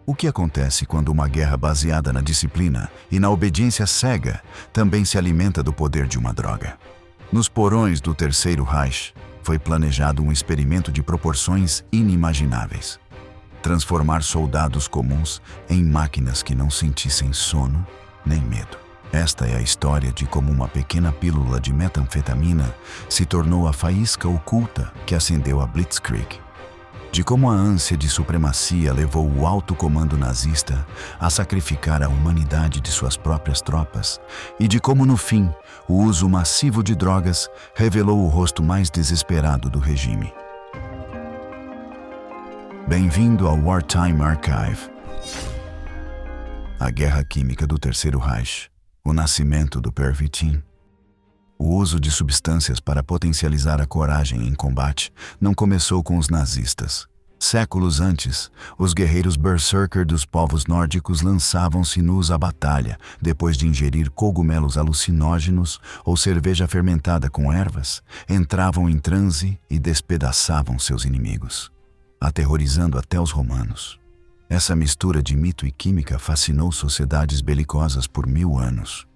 O que acontece quando uma guerra baseada na disciplina e na obediência cega também se alimenta do poder de uma droga? Nos porões do Terceiro Reich, foi planejado um experimento de proporções inimagináveis. Transformar soldados comuns em máquinas que não sentissem sono nem medo. Esta é a história de como uma pequena pílula de metanfetamina se tornou a faísca oculta que acendeu a Blitzkrieg. De como a ânsia de supremacia levou o alto comando nazista a sacrificar a humanidade de suas próprias tropas, e de como, no fim, o uso massivo de drogas revelou o rosto mais desesperado do regime. Bem-vindo ao Wartime Archive. A Guerra Química do Terceiro Reich, o nascimento do Pervitin. O uso de substâncias para potencializar a coragem em combate não começou com os nazistas. Séculos antes, os guerreiros berserker dos povos nórdicos lançavam-se nus à batalha depois de ingerir cogumelos alucinógenos ou cerveja fermentada com ervas, entravam em transe e despedaçavam seus inimigos, aterrorizando até os romanos. Essa mistura de mito e química fascinou sociedades belicosas por 1000 anos.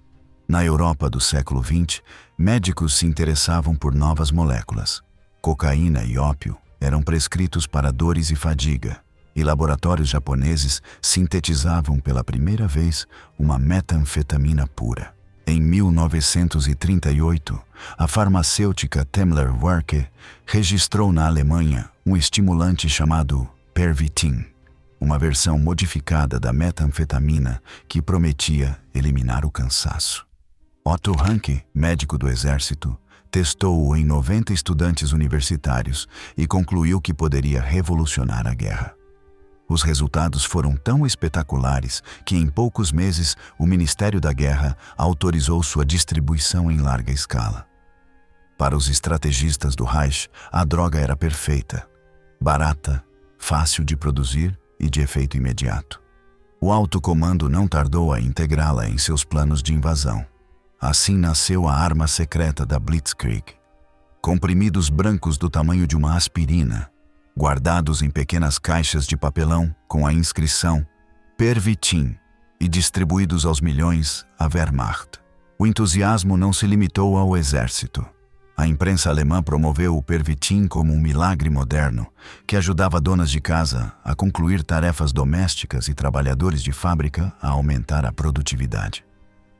Na Europa do século XX, médicos se interessavam por novas moléculas. Cocaína e ópio eram prescritos para dores e fadiga, e laboratórios japoneses sintetizavam pela primeira vez uma metanfetamina pura. Em 1938, a farmacêutica Temmler-Werke registrou na Alemanha um estimulante chamado Pervitin, uma versão modificada da metanfetamina que prometia eliminar o cansaço. Otto Ranke, médico do exército, testou-o em 90 estudantes universitários e concluiu que poderia revolucionar a guerra. Os resultados foram tão espetaculares que em poucos meses o Ministério da Guerra autorizou sua distribuição em larga escala. Para os estrategistas do Reich, a droga era perfeita, barata, fácil de produzir e de efeito imediato. O alto comando não tardou a integrá-la em seus planos de invasão. Assim nasceu a arma secreta da Blitzkrieg. Comprimidos brancos do tamanho de uma aspirina, guardados em pequenas caixas de papelão com a inscrição Pervitin e distribuídos aos milhões à Wehrmacht. O entusiasmo não se limitou ao exército. A imprensa alemã promoveu o Pervitin como um milagre moderno que ajudava donas de casa a concluir tarefas domésticas e trabalhadores de fábrica a aumentar a produtividade.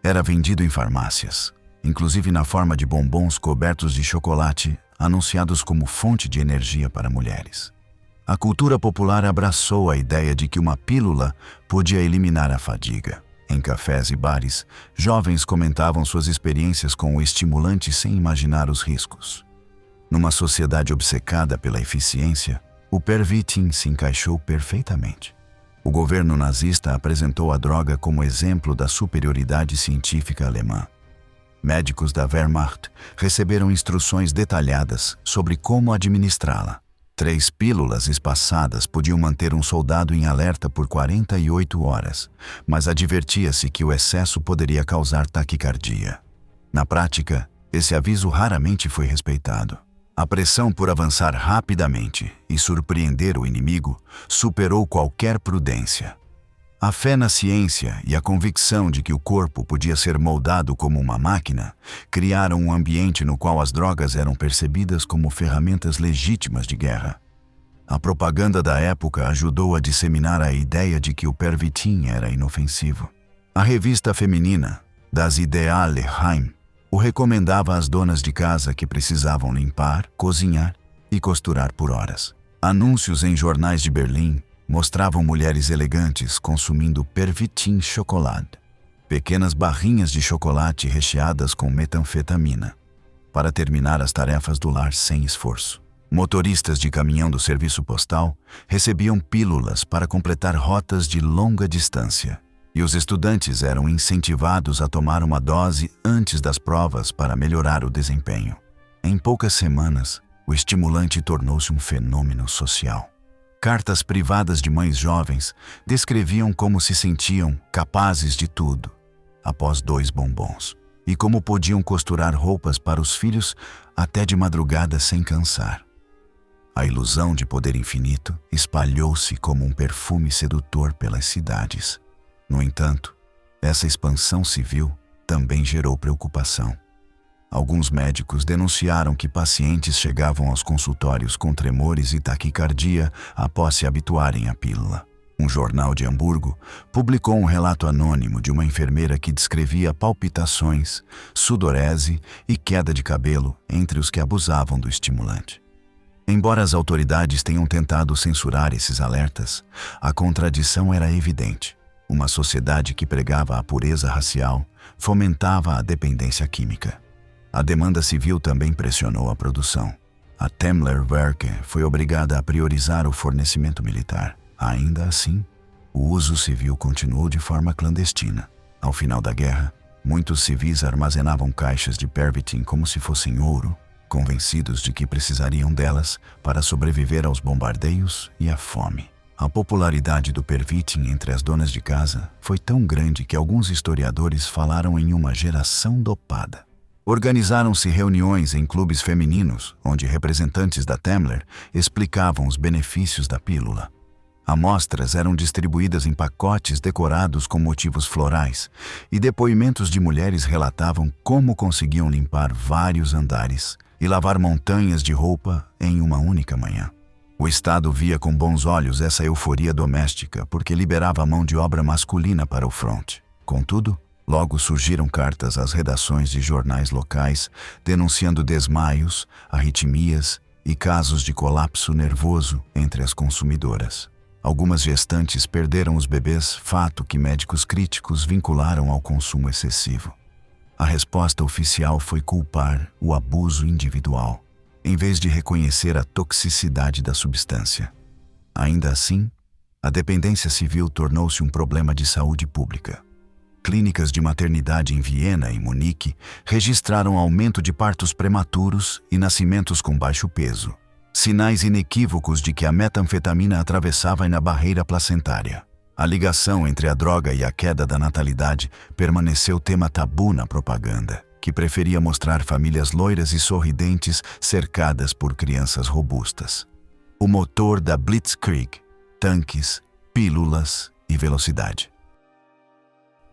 Era vendido em farmácias, inclusive na forma de bombons cobertos de chocolate, anunciados como fonte de energia para mulheres. A cultura popular abraçou a ideia de que uma pílula podia eliminar a fadiga. Em cafés e bares, jovens comentavam suas experiências com o estimulante sem imaginar os riscos. Numa sociedade obcecada pela eficiência, o Pervitin se encaixou perfeitamente. O governo nazista apresentou a droga como exemplo da superioridade científica alemã. Médicos da Wehrmacht receberam instruções detalhadas sobre como administrá-la. 3 pílulas espaçadas podiam manter um soldado em alerta por 48 horas, mas advertia-se que o excesso poderia causar taquicardia. Na prática, esse aviso raramente foi respeitado. A pressão por avançar rapidamente e surpreender o inimigo superou qualquer prudência. A fé na ciência e a convicção de que o corpo podia ser moldado como uma máquina criaram um ambiente no qual as drogas eram percebidas como ferramentas legítimas de guerra. A propaganda da época ajudou a disseminar a ideia de que o Pervitin era inofensivo. A revista feminina, Das Ideale Heim, o recomendava às donas de casa que precisavam limpar, cozinhar e costurar por horas. Anúncios em jornais de Berlim mostravam mulheres elegantes consumindo Pervitin chocolate, pequenas barrinhas de chocolate recheadas com metanfetamina, para terminar as tarefas do lar sem esforço. Motoristas de caminhão do serviço postal recebiam pílulas para completar rotas de longa distância. E os estudantes eram incentivados a tomar uma dose antes das provas para melhorar o desempenho. Em poucas semanas, o estimulante tornou-se um fenômeno social. Cartas privadas de mães jovens descreviam como se sentiam capazes de tudo após 2 bombons e como podiam costurar roupas para os filhos até de madrugada sem cansar. A ilusão de poder infinito espalhou-se como um perfume sedutor pelas cidades. No entanto, essa expansão civil também gerou preocupação. Alguns médicos denunciaram que pacientes chegavam aos consultórios com tremores e taquicardia após se habituarem à pílula. Um jornal de Hamburgo publicou um relato anônimo de uma enfermeira que descrevia palpitações, sudorese e queda de cabelo entre os que abusavam do estimulante. Embora as autoridades tenham tentado censurar esses alertas, a contradição era evidente. Uma sociedade que pregava a pureza racial fomentava a dependência química. A demanda civil também pressionou a produção. A Temmler-Werke foi obrigada a priorizar o fornecimento militar. Ainda assim, o uso civil continuou de forma clandestina. Ao final da guerra, muitos civis armazenavam caixas de Pervitin como se fossem ouro, convencidos de que precisariam delas para sobreviver aos bombardeios e à fome. A popularidade do Pervitin entre as donas de casa foi tão grande que alguns historiadores falaram em uma geração dopada. Organizaram-se reuniões em clubes femininos, onde representantes da Temmler explicavam os benefícios da pílula. Amostras eram distribuídas em pacotes decorados com motivos florais, e depoimentos de mulheres relatavam como conseguiam limpar vários andares e lavar montanhas de roupa em uma única manhã. O Estado via com bons olhos essa euforia doméstica porque liberava a mão de obra masculina para o fronte. Contudo, logo surgiram cartas às redações de jornais locais denunciando desmaios, arritmias e casos de colapso nervoso entre as consumidoras. Algumas gestantes perderam os bebês, fato que médicos críticos vincularam ao consumo excessivo. A resposta oficial foi culpar o abuso individual, em vez de reconhecer a toxicidade da substância. Ainda assim, a dependência civil tornou-se um problema de saúde pública. Clínicas de maternidade em Viena e Munique registraram aumento de partos prematuros e nascimentos com baixo peso, sinais inequívocos de que a metanfetamina atravessava na barreira placentária. A ligação entre a droga e a queda da natalidade permaneceu tema tabu na propaganda, que preferia mostrar famílias loiras e sorridentes cercadas por crianças robustas. O motor da Blitzkrieg, tanques, pílulas e velocidade.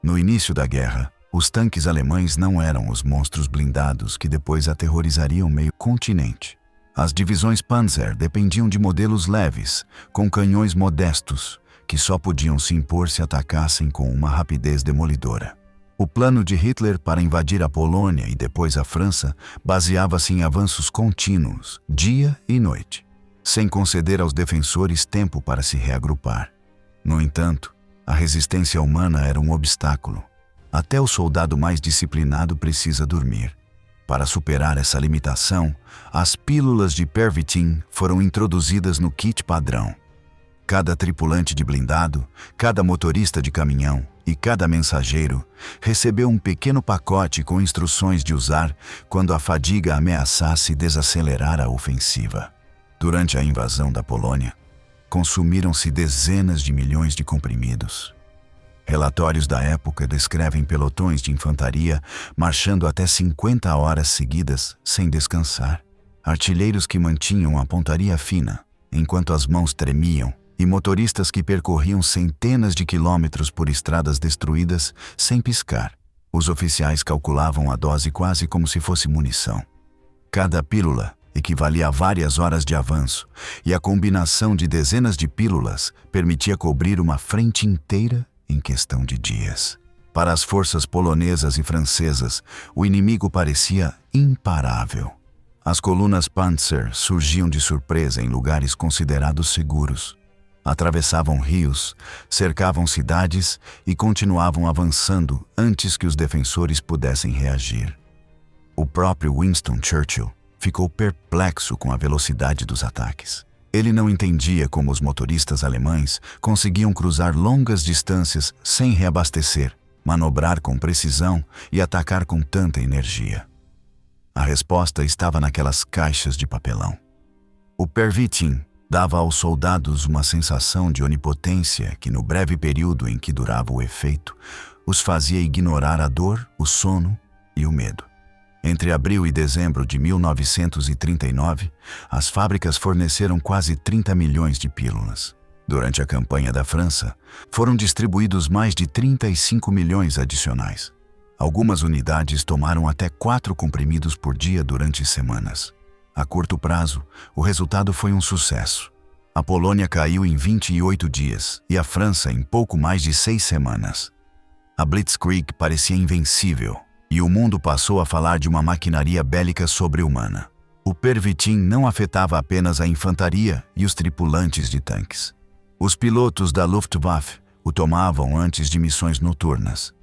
No início da guerra, os tanques alemães não eram os monstros blindados que depois aterrorizariam meio continente. As divisões Panzer dependiam de modelos leves, com canhões modestos, que só podiam se impor se atacassem com uma rapidez demolidora. O plano de Hitler para invadir a Polônia e depois a França baseava-se em avanços contínuos, dia e noite, sem conceder aos defensores tempo para se reagrupar. No entanto, a resistência humana era um obstáculo. Até o soldado mais disciplinado precisa dormir. Para superar essa limitação, as pílulas de Pervitin foram introduzidas no kit padrão. Cada tripulante de blindado, cada motorista de caminhão e cada mensageiro recebeu um pequeno pacote com instruções de usar quando a fadiga ameaçasse desacelerar a ofensiva. Durante a invasão da Polônia, consumiram-se dezenas de milhões de comprimidos. Relatórios da época descrevem pelotões de infantaria marchando até 50 horas seguidas sem descansar. Artilheiros que mantinham a pontaria fina, enquanto as mãos tremiam, e motoristas que percorriam centenas de quilômetros por estradas destruídas sem piscar. Os oficiais calculavam a dose quase como se fosse munição. Cada pílula equivalia a várias horas de avanço, e a combinação de dezenas de pílulas permitia cobrir uma frente inteira em questão de dias. Para as forças polonesas e francesas, o inimigo parecia imparável. As colunas Panzer surgiam de surpresa em lugares considerados seguros. Atravessavam rios, cercavam cidades e continuavam avançando antes que os defensores pudessem reagir. O próprio Winston Churchill ficou perplexo com a velocidade dos ataques. Ele não entendia como os motoristas alemães conseguiam cruzar longas distâncias sem reabastecer, manobrar com precisão e atacar com tanta energia. A resposta estava naquelas caixas de papelão. O Pervitin dava aos soldados uma sensação de onipotência que, no breve período em que durava o efeito, os fazia ignorar a dor, o sono e o medo. Entre abril e dezembro de 1939, as fábricas forneceram quase 30 milhões de pílulas. Durante a campanha da França, foram distribuídos mais de 35 milhões adicionais. Algumas unidades tomaram até 4 comprimidos por dia durante semanas. A curto prazo, o resultado foi um sucesso. A Polônia caiu em 28 dias e a França em pouco mais de 6 semanas. A Blitzkrieg parecia invencível e o mundo passou a falar de uma maquinaria bélica sobre-humana. O Pervitin não afetava apenas a infantaria e os tripulantes de tanques. Os pilotos da Luftwaffe o tomavam antes de missões noturnas.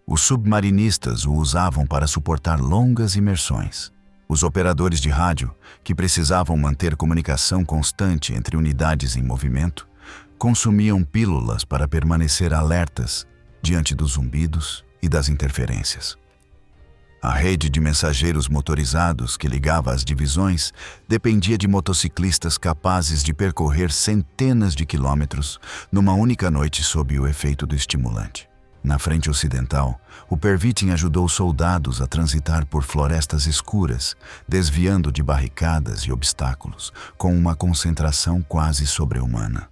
Os submarinistas o usavam para suportar longas imersões. Os operadores de rádio, que precisavam manter comunicação constante entre unidades em movimento, consumiam pílulas para permanecer alertas diante dos zumbidos e das interferências. A rede de mensageiros motorizados que ligava as divisões dependia de motociclistas capazes de percorrer centenas de quilômetros numa única noite sob o efeito do estimulante. Na frente ocidental, o Pervitin ajudou soldados a transitar por florestas escuras, desviando de barricadas e obstáculos, com uma concentração quase sobre-humana.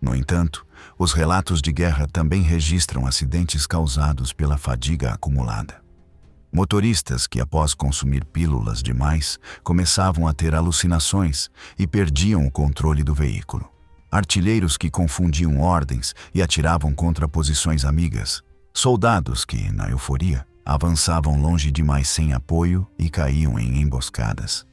No entanto, os relatos de guerra também registram acidentes causados pela fadiga acumulada. Motoristas que, após consumir pílulas demais, começavam a ter alucinações e perdiam o controle do veículo. Artilheiros que confundiam ordens e atiravam contra posições amigas. Soldados que, na euforia, avançavam longe demais sem apoio e caíam em emboscadas.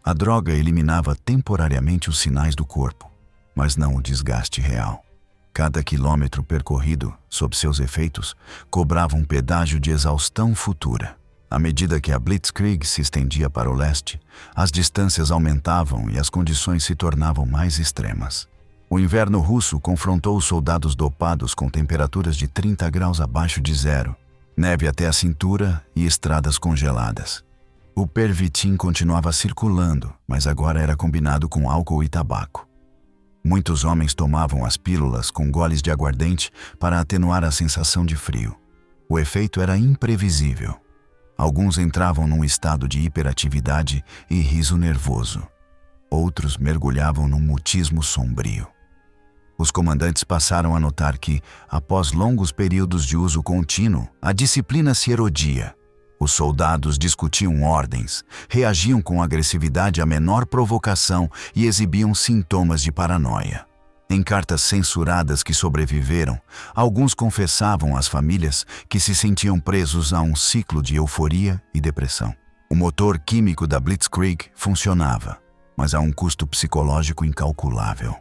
A droga eliminava temporariamente os sinais do corpo, mas não o desgaste real. Cada quilômetro percorrido, sob seus efeitos, cobrava um pedágio de exaustão futura. À medida que a Blitzkrieg se estendia para o leste, as distâncias aumentavam e as condições se tornavam mais extremas. O inverno russo confrontou os soldados dopados com temperaturas de 30 graus abaixo de zero, neve até a cintura e estradas congeladas. O Pervitin continuava circulando, mas agora era combinado com álcool e tabaco. Muitos homens tomavam as pílulas com goles de aguardente para atenuar a sensação de frio. O efeito era imprevisível. Alguns entravam num estado de hiperatividade e riso nervoso. Outros mergulhavam num mutismo sombrio. Os comandantes passaram a notar que, após longos períodos de uso contínuo, a disciplina se erodia. Os soldados discutiam ordens, reagiam com agressividade à menor provocação e exibiam sintomas de paranoia. Em cartas censuradas que sobreviveram, alguns confessavam às famílias que se sentiam presos a um ciclo de euforia e depressão. O motor químico da Blitzkrieg funcionava, mas a um custo psicológico incalculável.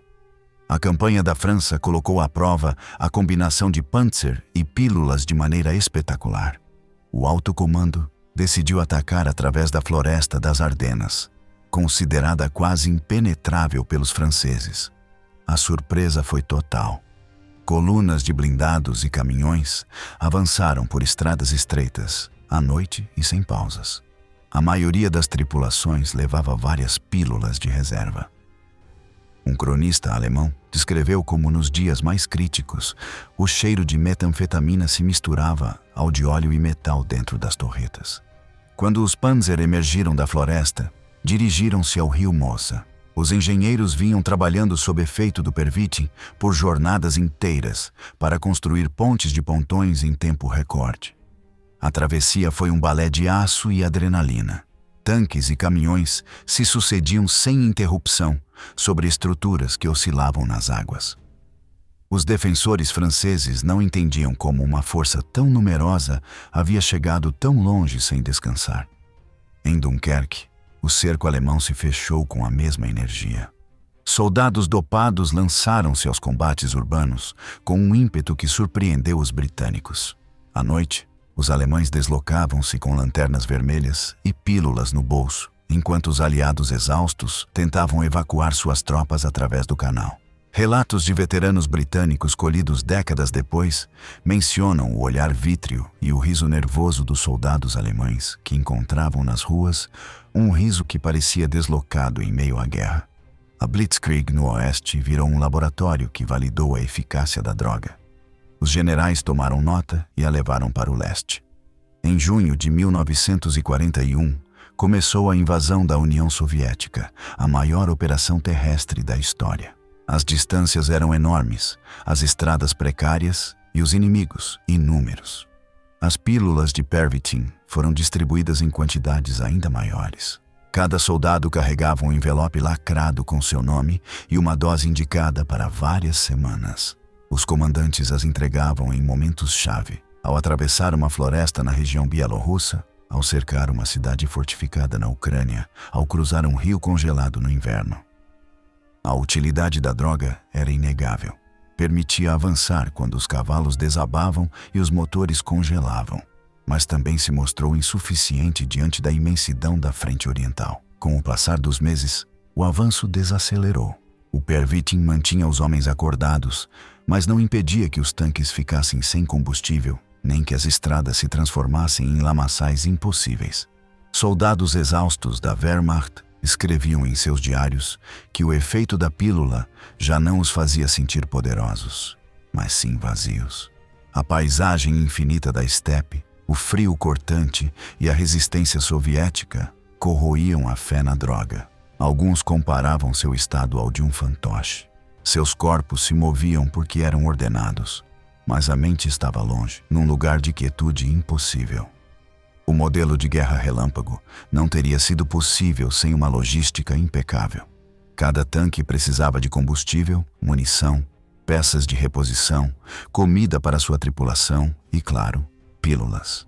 A campanha da França colocou à prova a combinação de Panzer e pílulas de maneira espetacular. O alto comando decidiu atacar através da floresta das Ardenas, considerada quase impenetrável pelos franceses. A surpresa foi total. Colunas de blindados e caminhões avançaram por estradas estreitas, à noite e sem pausas. A maioria das tripulações levava várias pílulas de reserva. Um cronista alemão descreveu como nos dias mais críticos, o cheiro de metanfetamina se misturava ao de óleo e metal dentro das torretas. Quando os Panzer emergiram da floresta, dirigiram-se ao rio Mosa. Os engenheiros vinham trabalhando sob efeito do Pervitin por jornadas inteiras para construir pontes de pontões em tempo recorde. A travessia foi um balé de aço e adrenalina. Tanques e caminhões se sucediam sem interrupção sobre estruturas que oscilavam nas águas. Os defensores franceses não entendiam como uma força tão numerosa havia chegado tão longe sem descansar. Em Dunkerque, o cerco alemão se fechou com a mesma energia. Soldados dopados lançaram-se aos combates urbanos com um ímpeto que surpreendeu os britânicos. À noite, os alemães deslocavam-se com lanternas vermelhas e pílulas no bolso, enquanto os aliados exaustos tentavam evacuar suas tropas através do canal. Relatos de veteranos britânicos colhidos décadas depois mencionam o olhar vítreo e o riso nervoso dos soldados alemães que encontravam nas ruas um riso que parecia deslocado em meio à guerra. A Blitzkrieg no oeste virou um laboratório que validou a eficácia da droga. Os generais tomaram nota e a levaram para o leste. Em junho de 1941, começou a invasão da União Soviética, a maior operação terrestre da história. As distâncias eram enormes, as estradas precárias e os inimigos inúmeros. As pílulas de Pervitin foram distribuídas em quantidades ainda maiores. Cada soldado carregava um envelope lacrado com seu nome e uma dose indicada para várias semanas. Os comandantes as entregavam em momentos-chave, ao atravessar uma floresta na região bielorrussa, ao cercar uma cidade fortificada na Ucrânia, ao cruzar um rio congelado no inverno. A utilidade da droga era inegável. Permitia avançar quando os cavalos desabavam e os motores congelavam, mas também se mostrou insuficiente diante da imensidão da frente oriental. Com o passar dos meses, o avanço desacelerou. O Pervitin mantinha os homens acordados, mas não impedia que os tanques ficassem sem combustível, nem que as estradas se transformassem em lamaçais impossíveis. Soldados exaustos da Wehrmacht escreviam em seus diários que o efeito da pílula já não os fazia sentir poderosos, mas sim vazios. A paisagem infinita da estepe, o frio cortante e a resistência soviética corroíam a fé na droga. Alguns comparavam seu estado ao de um fantoche. Seus corpos se moviam porque eram ordenados, mas a mente estava longe, num lugar de quietude impossível. O modelo de guerra relâmpago não teria sido possível sem uma logística impecável. Cada tanque precisava de combustível, munição, peças de reposição, comida para sua tripulação e, claro, pílulas.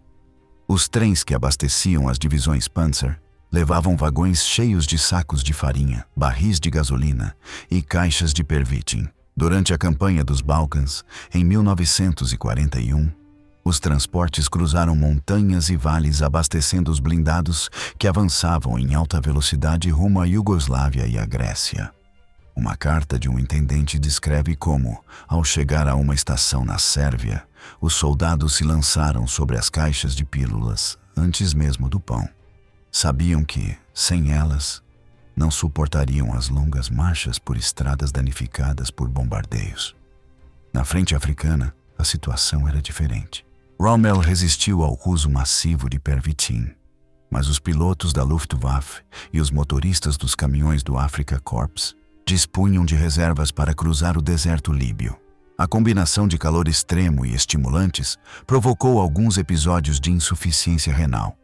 Os trens que abasteciam as divisões Panzer levavam vagões cheios de sacos de farinha, barris de gasolina e caixas de Pervitin. Durante a campanha dos Balcãs, em 1941, os transportes cruzaram montanhas e vales abastecendo os blindados que avançavam em alta velocidade rumo à Iugoslávia e à Grécia. Uma carta de um intendente descreve como, ao chegar a uma estação na Sérvia, os soldados se lançaram sobre as caixas de pílulas antes mesmo do pão. Sabiam que, sem elas, não suportariam as longas marchas por estradas danificadas por bombardeios. Na frente africana, a situação era diferente. Rommel resistiu ao uso massivo de Pervitin, mas os pilotos da Luftwaffe e os motoristas dos caminhões do Afrika Korps dispunham de reservas para cruzar o deserto líbio. A combinação de calor extremo e estimulantes provocou alguns episódios de insuficiência renal,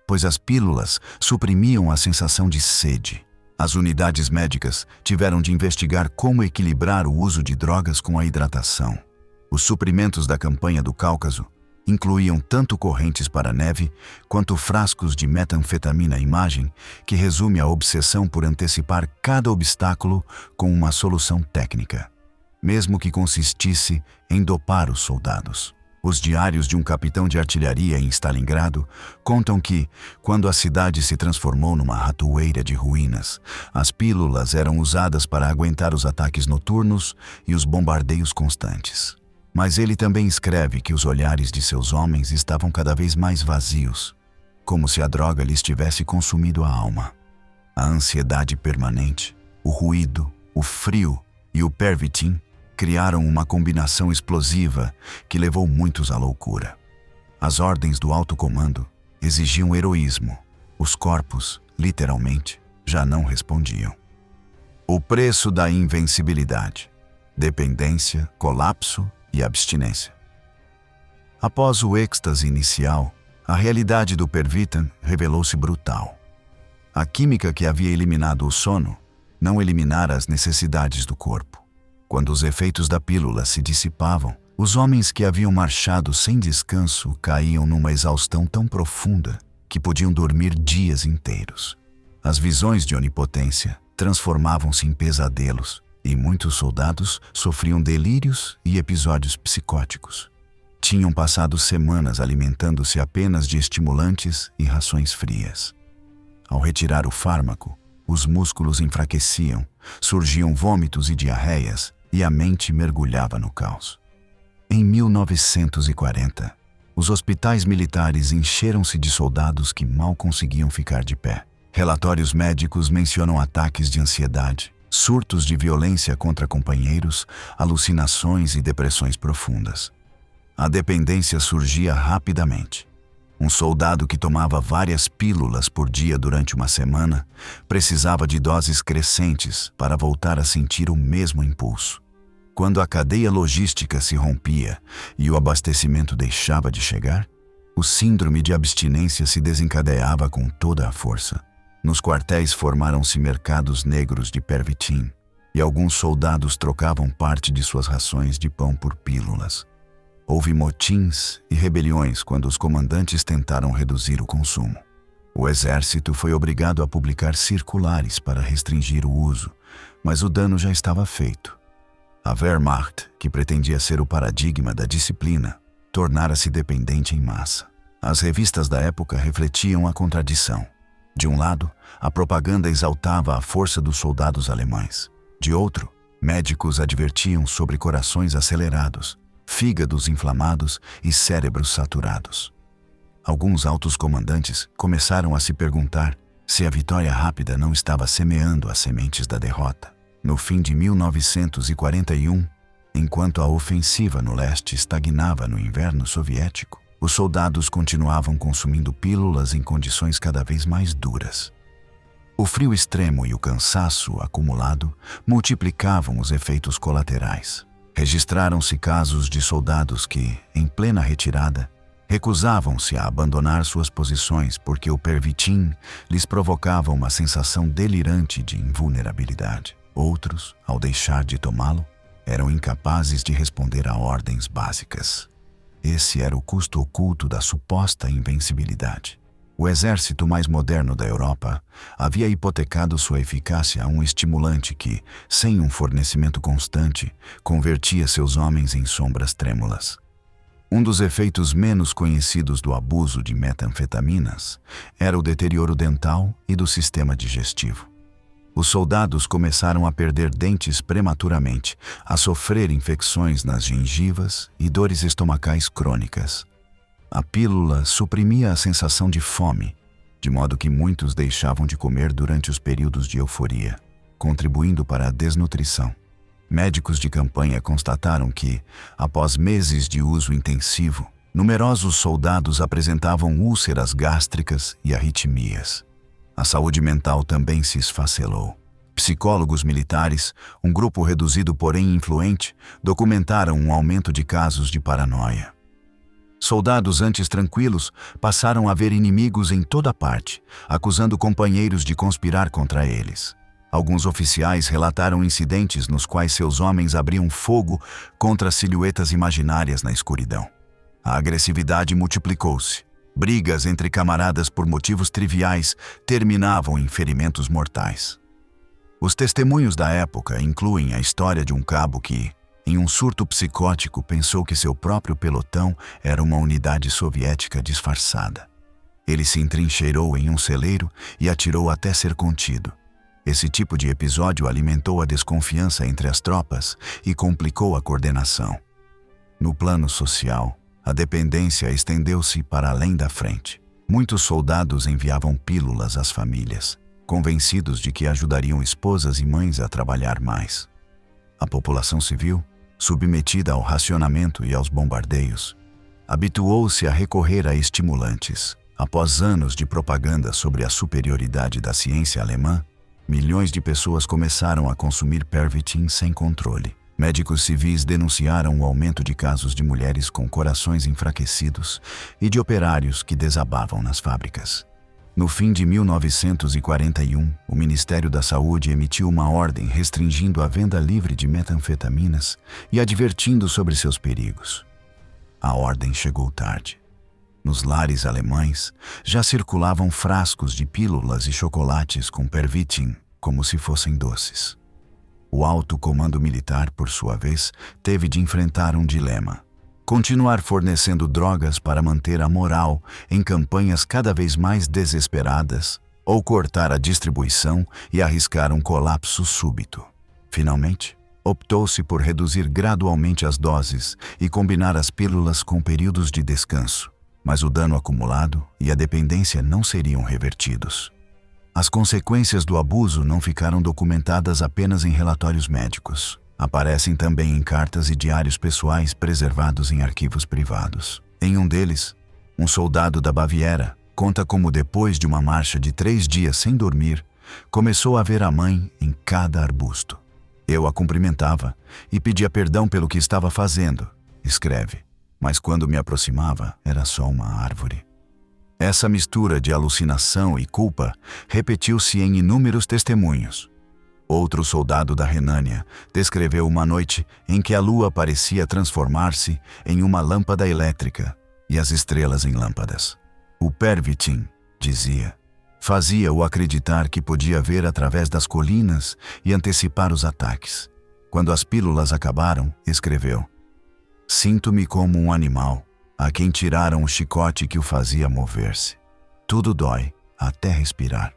pois as pílulas suprimiam a sensação de sede. As unidades médicas tiveram de investigar como equilibrar o uso de drogas com a hidratação. Os suprimentos da campanha do Cáucaso incluíam tanto correntes para neve quanto frascos de metanfetamina imagem, que resume a obsessão por antecipar cada obstáculo com uma solução técnica, mesmo que consistisse em dopar os soldados. Os diários de um capitão de artilharia em Stalingrado contam que, quando a cidade se transformou numa ratoeira de ruínas, as pílulas eram usadas para aguentar os ataques noturnos e os bombardeios constantes. Mas ele também escreve que os olhares de seus homens estavam cada vez mais vazios, como se a droga lhes tivesse consumido a alma. A ansiedade permanente, o ruído, o frio e o Pervitin criaram uma combinação explosiva que levou muitos à loucura. As ordens do alto comando exigiam heroísmo. Os corpos, literalmente, já não respondiam. O preço da invencibilidade: dependência, colapso e abstinência. Após o êxtase inicial, a realidade do Pervitin revelou-se brutal. A química que havia eliminado o sono não eliminara as necessidades do corpo. Quando os efeitos da pílula se dissipavam, os homens que haviam marchado sem descanso caíam numa exaustão tão profunda que podiam dormir dias inteiros. As visões de onipotência transformavam-se em pesadelos e muitos soldados sofriam delírios e episódios psicóticos. Tinham passado semanas alimentando-se apenas de estimulantes e rações frias. Ao retirar o fármaco, os músculos enfraqueciam, surgiam vômitos e diarreias, e a mente mergulhava no caos. Em 1940, os hospitais militares encheram-se de soldados que mal conseguiam ficar de pé. Relatórios médicos mencionam ataques de ansiedade, surtos de violência contra companheiros, alucinações e depressões profundas. A dependência surgia rapidamente. Um soldado que tomava várias pílulas por dia durante uma semana precisava de doses crescentes para voltar a sentir o mesmo impulso. Quando a cadeia logística se rompia e o abastecimento deixava de chegar, o síndrome de abstinência se desencadeava com toda a força. Nos quartéis formaram-se mercados negros de Pervitin e alguns soldados trocavam parte de suas rações de pão por pílulas. Houve motins e rebeliões quando os comandantes tentaram reduzir o consumo. O exército foi obrigado a publicar circulares para restringir o uso, mas o dano já estava feito. A Wehrmacht, que pretendia ser o paradigma da disciplina, tornara-se dependente em massa. As revistas da época refletiam a contradição. De um lado, a propaganda exaltava a força dos soldados alemães. De outro, médicos advertiam sobre corações acelerados, fígados inflamados e cérebros saturados. Alguns altos comandantes começaram a se perguntar se a vitória rápida não estava semeando as sementes da derrota. No fim de 1941, enquanto a ofensiva no leste estagnava no inverno soviético, os soldados continuavam consumindo pílulas em condições cada vez mais duras. O frio extremo e o cansaço acumulado multiplicavam os efeitos colaterais. Registraram-se casos de soldados que, em plena retirada, recusavam-se a abandonar suas posições porque o Pervitin lhes provocava uma sensação delirante de invulnerabilidade. Outros, ao deixar de tomá-lo, eram incapazes de responder a ordens básicas. Esse era o custo oculto da suposta invencibilidade. O exército mais moderno da Europa havia hipotecado sua eficácia a um estimulante que, sem um fornecimento constante, convertia seus homens em sombras trêmulas. Um dos efeitos menos conhecidos do abuso de metanfetaminas era o deterioro dental e do sistema digestivo. Os soldados começaram a perder dentes prematuramente, a sofrer infecções nas gengivas e dores estomacais crônicas. A pílula suprimia a sensação de fome, de modo que muitos deixavam de comer durante os períodos de euforia, contribuindo para a desnutrição. Médicos de campanha constataram que, após meses de uso intensivo, numerosos soldados apresentavam úlceras gástricas e arritmias. A saúde mental também se esfacelou. Psicólogos militares, um grupo reduzido porém influente, documentaram um aumento de casos de paranoia. Soldados antes tranquilos passaram a ver inimigos em toda parte, acusando companheiros de conspirar contra eles. Alguns oficiais relataram incidentes nos quais seus homens abriam fogo contra silhuetas imaginárias na escuridão. A agressividade multiplicou-se. Brigas entre camaradas por motivos triviais terminavam em ferimentos mortais. Os testemunhos da época incluem a história de um cabo que, em um surto psicótico, pensou que seu próprio pelotão era uma unidade soviética disfarçada. Ele se entrincheirou em um celeiro e atirou até ser contido. Esse tipo de episódio alimentou a desconfiança entre as tropas e complicou a coordenação. No plano social, a dependência estendeu-se para além da frente. Muitos soldados enviavam pílulas às famílias, convencidos de que ajudariam esposas e mães a trabalhar mais. A população civil, submetida ao racionamento e aos bombardeios, habituou-se a recorrer a estimulantes. Após anos de propaganda sobre a superioridade da ciência alemã, milhões de pessoas começaram a consumir Pervitin sem controle. Médicos civis denunciaram o aumento de casos de mulheres com corações enfraquecidos e de operários que desabavam nas fábricas. No fim de 1941, o Ministério da Saúde emitiu uma ordem restringindo a venda livre de metanfetaminas e advertindo sobre seus perigos. A ordem chegou tarde. Nos lares alemães, já circulavam frascos de pílulas e chocolates com Pervitin, como se fossem doces. O alto comando militar, por sua vez, teve de enfrentar um dilema: continuar fornecendo drogas para manter a moral em campanhas cada vez mais desesperadas, ou cortar a distribuição e arriscar um colapso súbito. Finalmente, optou-se por reduzir gradualmente as doses e combinar as pílulas com períodos de descanso, mas o dano acumulado e a dependência não seriam revertidos. As consequências do abuso não ficaram documentadas apenas em relatórios médicos. Aparecem também em cartas e diários pessoais preservados em arquivos privados. Em um deles, Um soldado da Baviera conta como depois de uma marcha de 3 dias sem dormir, começou a ver a mãe em cada arbusto. Eu a cumprimentava e pedia perdão pelo que estava fazendo, escreve, mas quando me aproximava era só uma árvore. Essa mistura de alucinação e culpa repetiu-se em inúmeros testemunhos. Outro soldado da Renânia descreveu uma noite em que a lua parecia transformar-se em uma lâmpada elétrica e as estrelas em lâmpadas. O Pervitin, dizia, fazia-o acreditar que podia ver através das colinas e antecipar os ataques. Quando as pílulas acabaram, escreveu: "Sinto-me como um animal a quem tiraram o chicote que o fazia mover-se. Tudo dói, até respirar."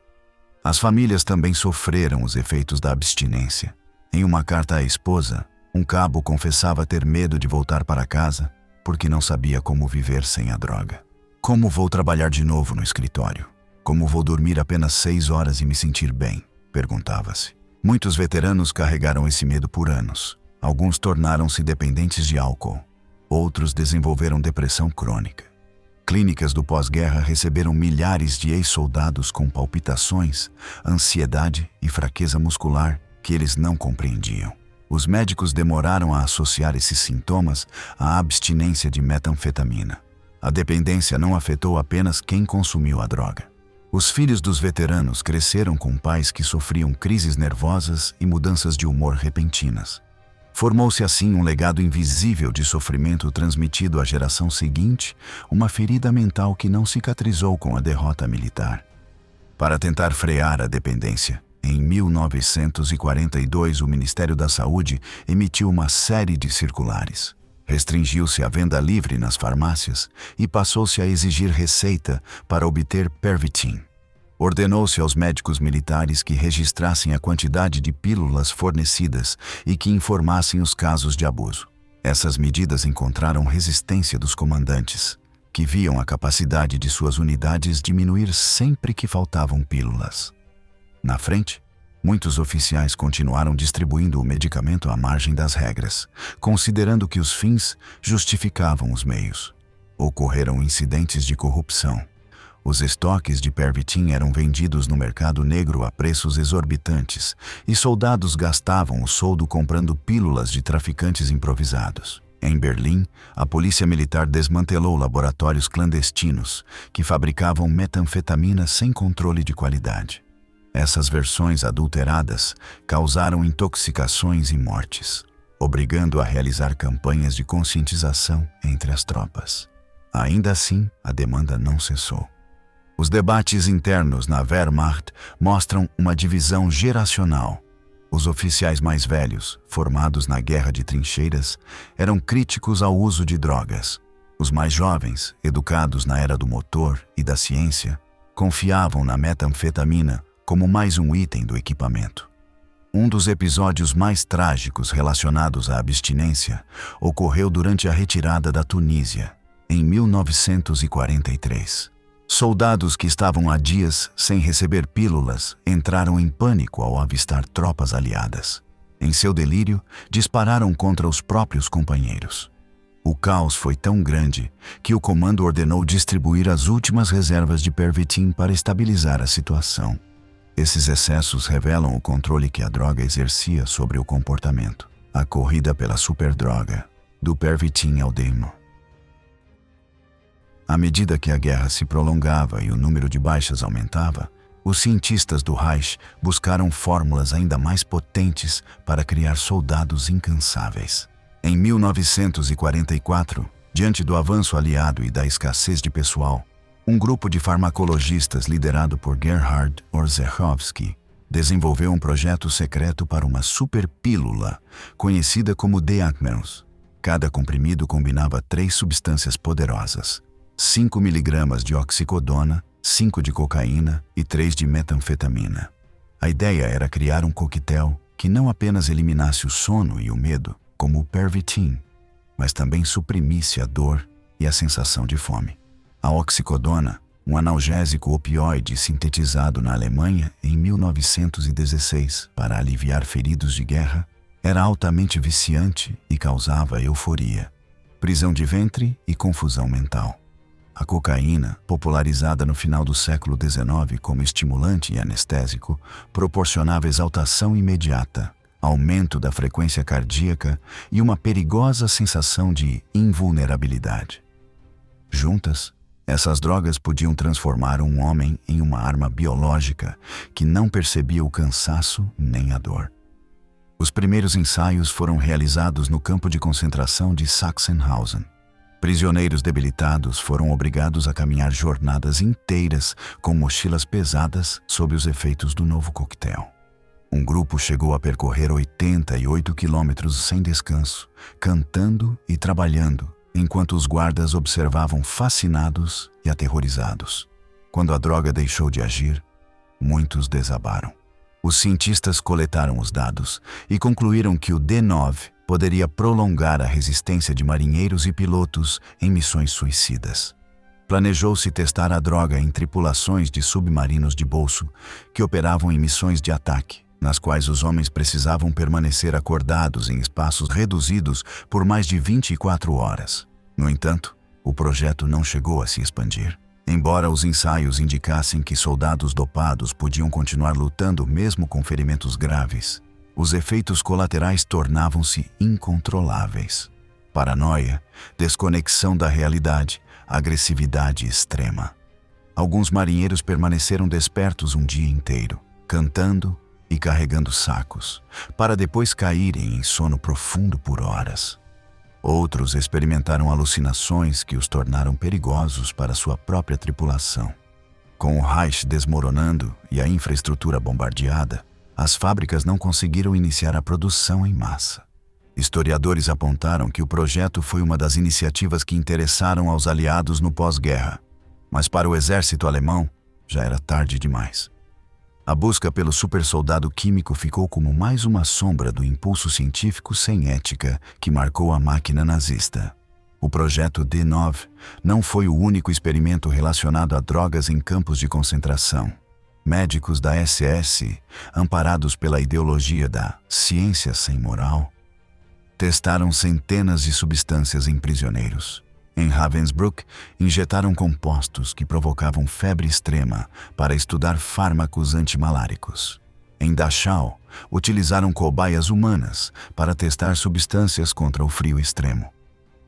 As famílias também sofreram os efeitos da abstinência. Em uma carta à esposa, um cabo confessava ter medo de voltar para casa porque não sabia como viver sem a droga. "Como vou trabalhar de novo no escritório? Como vou dormir apenas 6 horas e me sentir bem?" perguntava-se. Muitos veteranos carregaram esse medo por anos. Alguns tornaram-se dependentes de álcool. Outros desenvolveram depressão crônica. Clínicas do pós-guerra receberam milhares de ex-soldados com palpitações, ansiedade e fraqueza muscular que eles não compreendiam. Os médicos demoraram a associar esses sintomas à abstinência de metanfetamina. A dependência não afetou apenas quem consumiu a droga. Os filhos dos veteranos cresceram com pais que sofriam crises nervosas e mudanças de humor repentinas. Formou-se assim um legado invisível de sofrimento transmitido à geração seguinte, uma ferida mental que não cicatrizou com a derrota militar. Para tentar frear a dependência, em 1942 o Ministério da Saúde emitiu uma série de circulares. Restringiu-se a venda livre nas farmácias e passou-se a exigir receita para obter Pervitin. Ordenou-se aos médicos militares que registrassem a quantidade de pílulas fornecidas e que informassem os casos de abuso. Essas medidas encontraram resistência dos comandantes, que viam a capacidade de suas unidades diminuir sempre que faltavam pílulas. Na frente, muitos oficiais continuaram distribuindo o medicamento à margem das regras, considerando que os fins justificavam os meios. Ocorreram incidentes de corrupção. Os estoques de Pervitin eram vendidos no mercado negro a preços exorbitantes e soldados gastavam o soldo comprando pílulas de traficantes improvisados. Em Berlim, a polícia militar desmantelou laboratórios clandestinos que fabricavam metanfetamina sem controle de qualidade. Essas versões adulteradas causaram intoxicações e mortes, obrigando a realizar campanhas de conscientização entre as tropas. Ainda assim, a demanda não cessou. Os debates internos na Wehrmacht mostram uma divisão geracional. Os oficiais mais velhos, formados na guerra de trincheiras, eram críticos ao uso de drogas. Os mais jovens, educados na era do motor e da ciência, confiavam na metanfetamina como mais um item do equipamento. Um dos episódios mais trágicos relacionados à abstinência ocorreu durante a retirada da Tunísia, em 1943. Soldados que estavam há dias sem receber pílulas entraram em pânico ao avistar tropas aliadas. Em seu delírio, dispararam contra os próprios companheiros. O caos foi tão grande que o comando ordenou distribuir as últimas reservas de Pervitin para estabilizar a situação. Esses excessos revelam o controle que a droga exercia sobre o comportamento. A corrida pela superdroga, do Pervitin ao demo. À medida que a guerra se prolongava e o número de baixas aumentava, os cientistas do Reich buscaram fórmulas ainda mais potentes para criar soldados incansáveis. Em 1944, diante do avanço aliado e da escassez de pessoal, um grupo de farmacologistas liderado por Gerhard Orzechowski desenvolveu um projeto secreto para uma superpílula, conhecida como Deakmerus. Cada comprimido combinava 3 substâncias poderosas: 5 miligramas de oxicodona, 5 de cocaína e 3 de metanfetamina. A ideia era criar um coquetel que não apenas eliminasse o sono e o medo, como o Pervitin, mas também suprimisse a dor e a sensação de fome. A oxicodona, um analgésico opioide sintetizado na Alemanha em 1916 para aliviar feridos de guerra, era altamente viciante e causava euforia, prisão de ventre e confusão mental. A cocaína, popularizada no final do século XIX como estimulante e anestésico, proporcionava exaltação imediata, aumento da frequência cardíaca e uma perigosa sensação de invulnerabilidade. Juntas, essas drogas podiam transformar um homem em uma arma biológica que não percebia o cansaço nem a dor. Os primeiros ensaios foram realizados no campo de concentração de Sachsenhausen. Prisioneiros debilitados foram obrigados a caminhar jornadas inteiras com mochilas pesadas sob os efeitos do novo coquetel. Um grupo chegou a percorrer 88 quilômetros sem descanso, cantando e trabalhando, enquanto os guardas observavam fascinados e aterrorizados. Quando a droga deixou de agir, muitos desabaram. Os cientistas coletaram os dados e concluíram que o D9 poderia prolongar a resistência de marinheiros e pilotos em missões suicidas. Planejou-se testar a droga em tripulações de submarinos de bolso que operavam em missões de ataque, nas quais os homens precisavam permanecer acordados em espaços reduzidos por mais de 24 horas. No entanto, o projeto não chegou a se expandir. Embora os ensaios indicassem que soldados dopados podiam continuar lutando mesmo com ferimentos graves, os efeitos colaterais tornavam-se incontroláveis. Paranoia, desconexão da realidade, agressividade extrema. Alguns marinheiros permaneceram despertos um dia inteiro, cantando e carregando sacos, para depois caírem em sono profundo por horas. Outros experimentaram alucinações que os tornaram perigosos para sua própria tripulação. Com o Reich desmoronando e a infraestrutura bombardeada, as fábricas não conseguiram iniciar a produção em massa. Historiadores apontaram que o projeto foi uma das iniciativas que interessaram aos aliados no pós-guerra, mas para o exército alemão já era tarde demais. A busca pelo supersoldado químico ficou como mais uma sombra do impulso científico sem ética que marcou a máquina nazista. O projeto D9 não foi o único experimento relacionado a drogas em campos de concentração. Médicos da SS, amparados pela ideologia da ciência sem moral, testaram centenas de substâncias em prisioneiros. Em Ravensbrück, injetaram compostos que provocavam febre extrema para estudar fármacos antimaláricos. Em Dachau, utilizaram cobaias humanas para testar substâncias contra o frio extremo.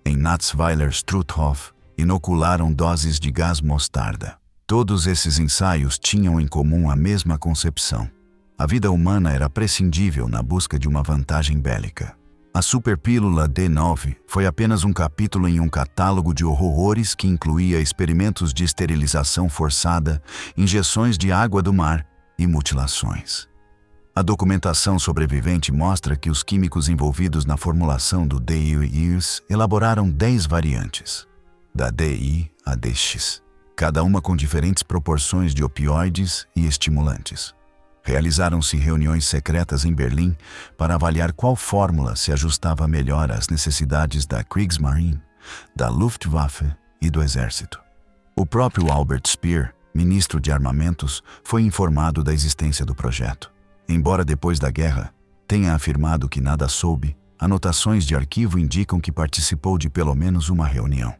Em Natzweiler-Struthof, inocularam doses de gás mostarda. Todos esses ensaios tinham em comum a mesma concepção. A vida humana era prescindível na busca de uma vantagem bélica. A superpílula D9 foi apenas um capítulo em um catálogo de horrores que incluía experimentos de esterilização forçada, injeções de água do mar e mutilações. A documentação sobrevivente mostra que os químicos envolvidos na formulação do DIUs elaboraram 10 variantes, da DI a DX, cada uma com diferentes proporções de opioides e estimulantes. Realizaram-se reuniões secretas em Berlim para avaliar qual fórmula se ajustava melhor às necessidades da Kriegsmarine, da Luftwaffe e do Exército. O próprio Albert Speer, ministro de Armamentos, foi informado da existência do projeto. Embora depois da guerra tenha afirmado que nada soube, anotações de arquivo indicam que participou de pelo menos uma reunião.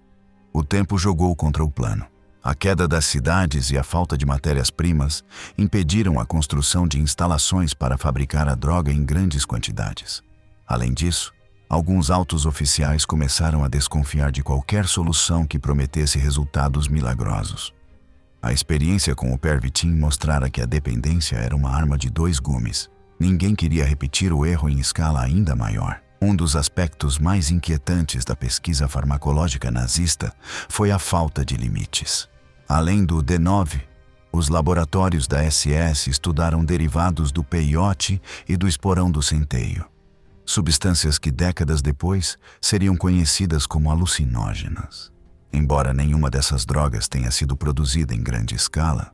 O tempo jogou contra o plano. A queda das cidades e a falta de matérias-primas impediram a construção de instalações para fabricar a droga em grandes quantidades. Além disso, alguns altos oficiais começaram a desconfiar de qualquer solução que prometesse resultados milagrosos. A experiência com o Pervitin mostrara que a dependência era uma arma de 2 gumes. Ninguém queria repetir o erro em escala ainda maior. Um dos aspectos mais inquietantes da pesquisa farmacológica nazista foi a falta de limites. Além do D9, os laboratórios da SS estudaram derivados do peiote e do esporão do centeio, substâncias que décadas depois seriam conhecidas como alucinógenas. Embora nenhuma dessas drogas tenha sido produzida em grande escala,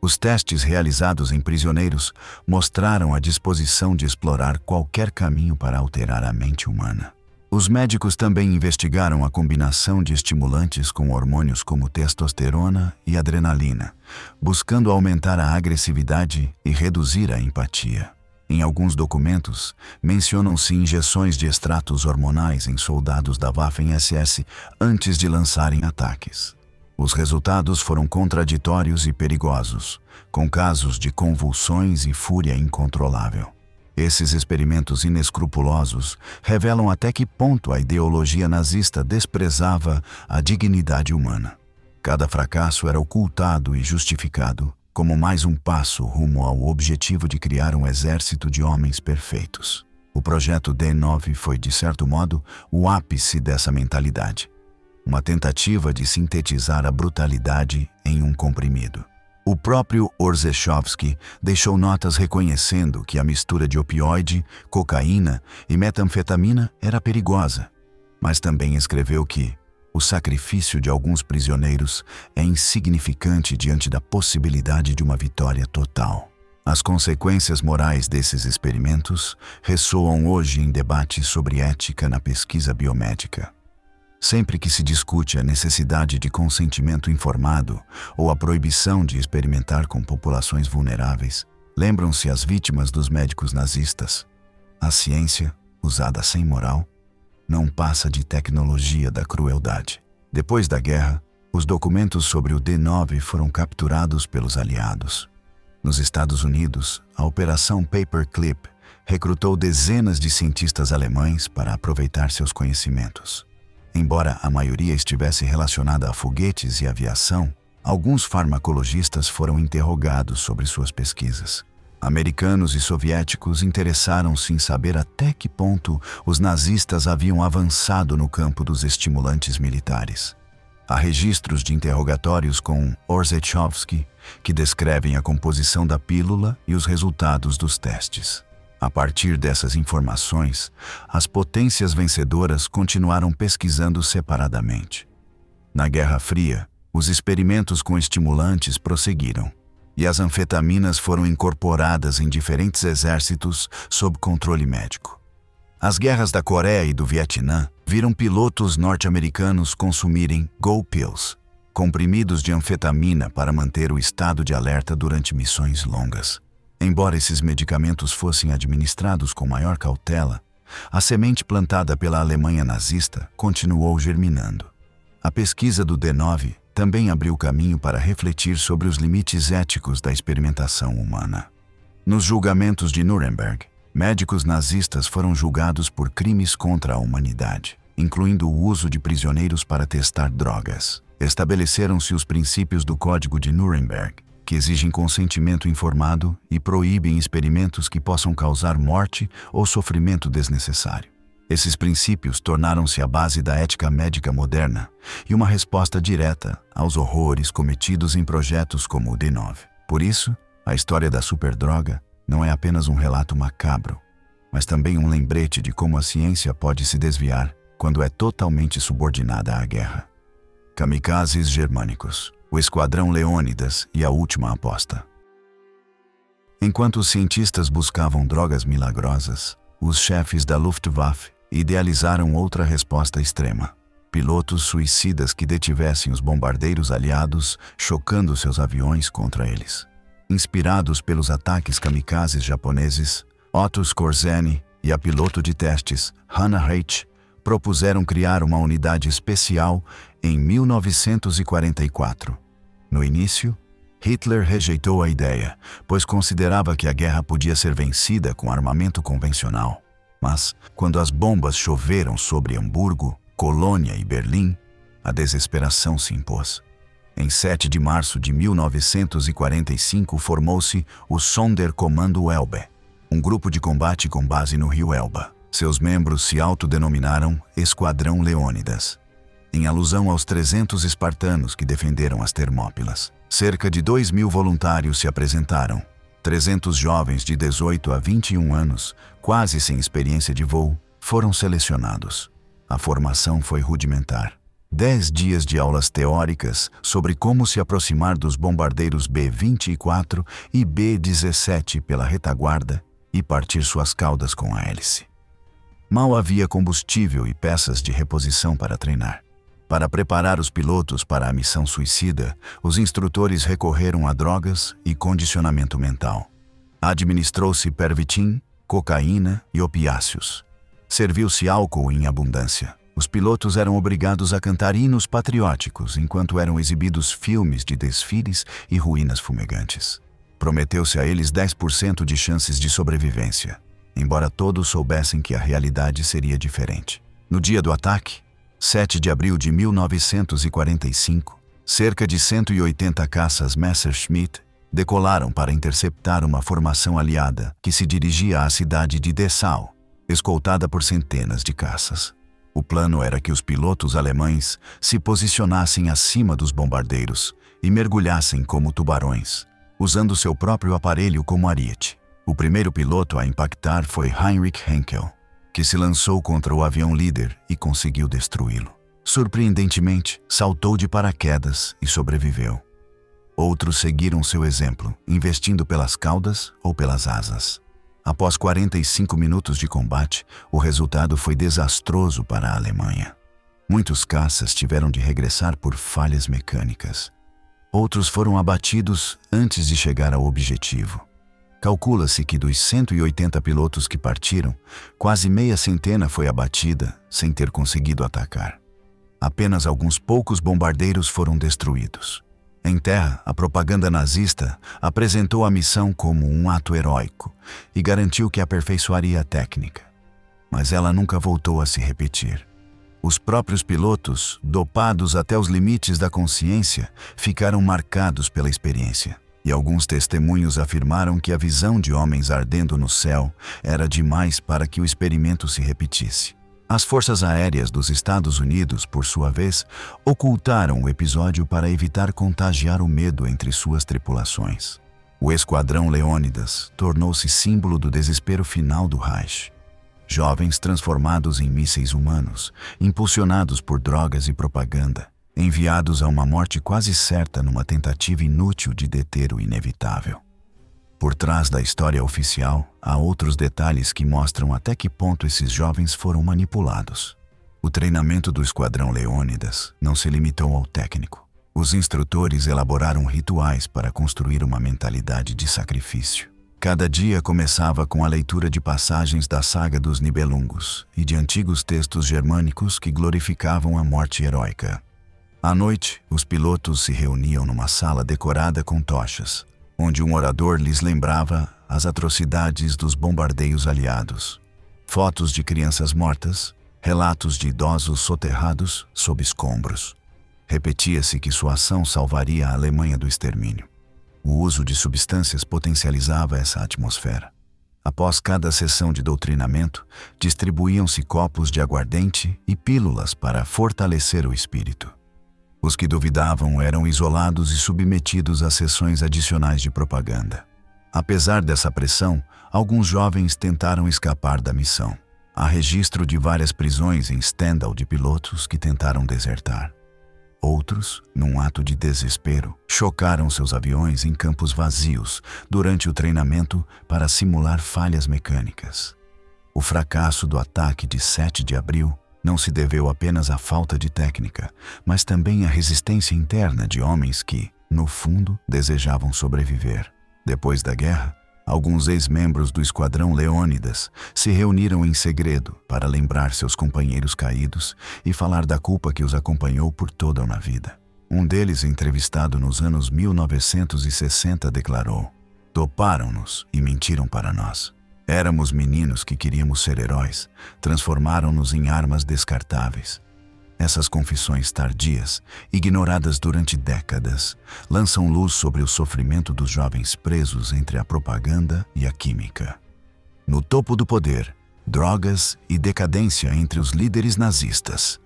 os testes realizados em prisioneiros mostraram a disposição de explorar qualquer caminho para alterar a mente humana. Os médicos também investigaram a combinação de estimulantes com hormônios como testosterona e adrenalina, buscando aumentar a agressividade e reduzir a empatia. Em alguns documentos, mencionam-se injeções de extratos hormonais em soldados da Waffen-SS antes de lançarem ataques. Os resultados foram contraditórios e perigosos, com casos de convulsões e fúria incontrolável. Esses experimentos inescrupulosos revelam até que ponto a ideologia nazista desprezava a dignidade humana. Cada fracasso era ocultado e justificado como mais um passo rumo ao objetivo de criar um exército de homens perfeitos. O projeto D9 foi, de certo modo, o ápice dessa mentalidade. Uma tentativa de sintetizar a brutalidade em um comprimido. O próprio Orzechowski deixou notas reconhecendo que a mistura de opioide, cocaína e metanfetamina era perigosa, mas também escreveu que o sacrifício de alguns prisioneiros é insignificante diante da possibilidade de uma vitória total. As consequências morais desses experimentos ressoam hoje em debates sobre ética na pesquisa biomédica. Sempre que se discute a necessidade de consentimento informado ou a proibição de experimentar com populações vulneráveis, lembram-se as vítimas dos médicos nazistas. A ciência, usada sem moral, não passa de tecnologia da crueldade. Depois da guerra, os documentos sobre o D9 foram capturados pelos aliados. Nos Estados Unidos, a Operação Paperclip recrutou dezenas de cientistas alemães para aproveitar seus conhecimentos. Embora a maioria estivesse relacionada a foguetes e aviação, alguns farmacologistas foram interrogados sobre suas pesquisas. Americanos e soviéticos interessaram-se em saber até que ponto os nazistas haviam avançado no campo dos estimulantes militares. Há registros de interrogatórios com Orzechowski que descrevem a composição da pílula e os resultados dos testes. A partir dessas informações, as potências vencedoras continuaram pesquisando separadamente. Na Guerra Fria, os experimentos com estimulantes prosseguiram, e as anfetaminas foram incorporadas em diferentes exércitos sob controle médico. As guerras da Coreia e do Vietnã viram pilotos norte-americanos consumirem Go Pills, comprimidos de anfetamina para manter o estado de alerta durante missões longas. Embora esses medicamentos fossem administrados com maior cautela, a semente plantada pela Alemanha nazista continuou germinando. A pesquisa do D9 também abriu caminho para refletir sobre os limites éticos da experimentação humana. Nos julgamentos de Nuremberg, médicos nazistas foram julgados por crimes contra a humanidade, incluindo o uso de prisioneiros para testar drogas. Estabeleceram-se os princípios do Código de Nuremberg, que exigem consentimento informado e proíbem experimentos que possam causar morte ou sofrimento desnecessário. Esses princípios tornaram-se a base da ética médica moderna e uma resposta direta aos horrores cometidos em projetos como o D9. Por isso, a história da superdroga não é apenas um relato macabro, mas também um lembrete de como a ciência pode se desviar quando é totalmente subordinada à guerra. Kamikazes germânicos, o Esquadrão Leônidas e a última aposta. Enquanto os cientistas buscavam drogas milagrosas, os chefes da Luftwaffe idealizaram outra resposta extrema: pilotos suicidas que detivessem os bombardeiros aliados, chocando seus aviões contra eles. Inspirados pelos ataques kamikazes japoneses, Otto Skorzeny e a piloto de testes, Hannah Reich, propuseram criar uma unidade especial em 1944. No início, Hitler rejeitou a ideia, pois considerava que a guerra podia ser vencida com armamento convencional. Mas, quando as bombas choveram sobre Hamburgo, Colônia e Berlim, a desesperação se impôs. Em 7 de março de 1945 formou-se o Sonderkommando Elbe, um grupo de combate com base no rio Elba. Seus membros se autodenominaram Esquadrão Leônidas, em alusão aos 300 espartanos que defenderam as Termópilas. Cerca de 2.000 voluntários se apresentaram. 300 jovens de 18 a 21 anos, quase sem experiência de voo, foram selecionados. A formação foi rudimentar. 10 dias de aulas teóricas sobre como se aproximar dos bombardeiros B-24 e B-17 pela retaguarda e partir suas caudas com a hélice. Mal havia combustível e peças de reposição para treinar. Para preparar os pilotos para a missão suicida, os instrutores recorreram a drogas e condicionamento mental. Administrou-se Pervitin, cocaína e opiáceos. Serviu-se álcool em abundância. Os pilotos eram obrigados a cantar hinos patrióticos enquanto eram exibidos filmes de desfiles e ruínas fumegantes. Prometeu-se a eles 10% de chances de sobrevivência, embora todos soubessem que a realidade seria diferente. No dia do ataque, 7 de abril de 1945, cerca de 180 caças Messerschmitt decolaram para interceptar uma formação aliada que se dirigia à cidade de Dessau, escoltada por centenas de caças. O plano era que os pilotos alemães se posicionassem acima dos bombardeiros e mergulhassem como tubarões, usando seu próprio aparelho como ariete. O primeiro piloto a impactar foi Heinrich Henkel, que se lançou contra o avião líder e conseguiu destruí-lo. Surpreendentemente, saltou de paraquedas e sobreviveu. Outros seguiram seu exemplo, investindo pelas caudas ou pelas asas. Após 45 minutos de combate, o resultado foi desastroso para a Alemanha. Muitos caças tiveram de regressar por falhas mecânicas. Outros foram abatidos antes de chegar ao objetivo. Calcula-se que dos 180 pilotos que partiram, quase meia centena foi abatida sem ter conseguido atacar. Apenas alguns poucos bombardeiros foram destruídos. Em terra, a propaganda nazista apresentou a missão como um ato heróico e garantiu que aperfeiçoaria a técnica. Mas ela nunca voltou a se repetir. Os próprios pilotos, dopados até os limites da consciência, ficaram marcados pela experiência. E alguns testemunhos afirmaram que a visão de homens ardendo no céu era demais para que o experimento se repetisse. As forças aéreas dos Estados Unidos, por sua vez, ocultaram o episódio para evitar contagiar o medo entre suas tripulações. O Esquadrão Leônidas tornou-se símbolo do desespero final do Reich. Jovens transformados em mísseis humanos, impulsionados por drogas e propaganda, enviados a uma morte quase certa numa tentativa inútil de deter o inevitável. Por trás da história oficial, há outros detalhes que mostram até que ponto esses jovens foram manipulados. O treinamento do Esquadrão Leônidas não se limitou ao técnico. Os instrutores elaboraram rituais para construir uma mentalidade de sacrifício. Cada dia começava com a leitura de passagens da saga dos Nibelungos e de antigos textos germânicos que glorificavam a morte heróica. À noite, os pilotos se reuniam numa sala decorada com tochas, onde um orador lhes lembrava as atrocidades dos bombardeios aliados. Fotos de crianças mortas, relatos de idosos soterrados sob escombros. Repetia-se que sua ação salvaria a Alemanha do extermínio. O uso de substâncias potencializava essa atmosfera. Após cada sessão de doutrinamento, distribuíam-se copos de aguardente e pílulas para fortalecer o espírito. Os que duvidavam eram isolados e submetidos a sessões adicionais de propaganda. Apesar dessa pressão, alguns jovens tentaram escapar da missão. Há registro de várias prisões em Stendal de pilotos que tentaram desertar. Outros, num ato de desespero, chocaram seus aviões em campos vazios durante o treinamento para simular falhas mecânicas. O fracasso do ataque de 7 de abril não se deveu apenas à falta de técnica, mas também à resistência interna de homens que, no fundo, desejavam sobreviver. Depois da guerra, alguns ex-membros do Esquadrão Leônidas se reuniram em segredo para lembrar seus companheiros caídos e falar da culpa que os acompanhou por toda uma vida. Um deles, entrevistado nos anos 1960, declarou: "Doparam-nos e mentiram para nós. Éramos meninos que queríamos ser heróis, transformaram-nos em armas descartáveis." Essas confissões tardias, ignoradas durante décadas, lançam luz sobre o sofrimento dos jovens presos entre a propaganda e a química. No topo do poder, drogas e decadência entre os líderes nazistas.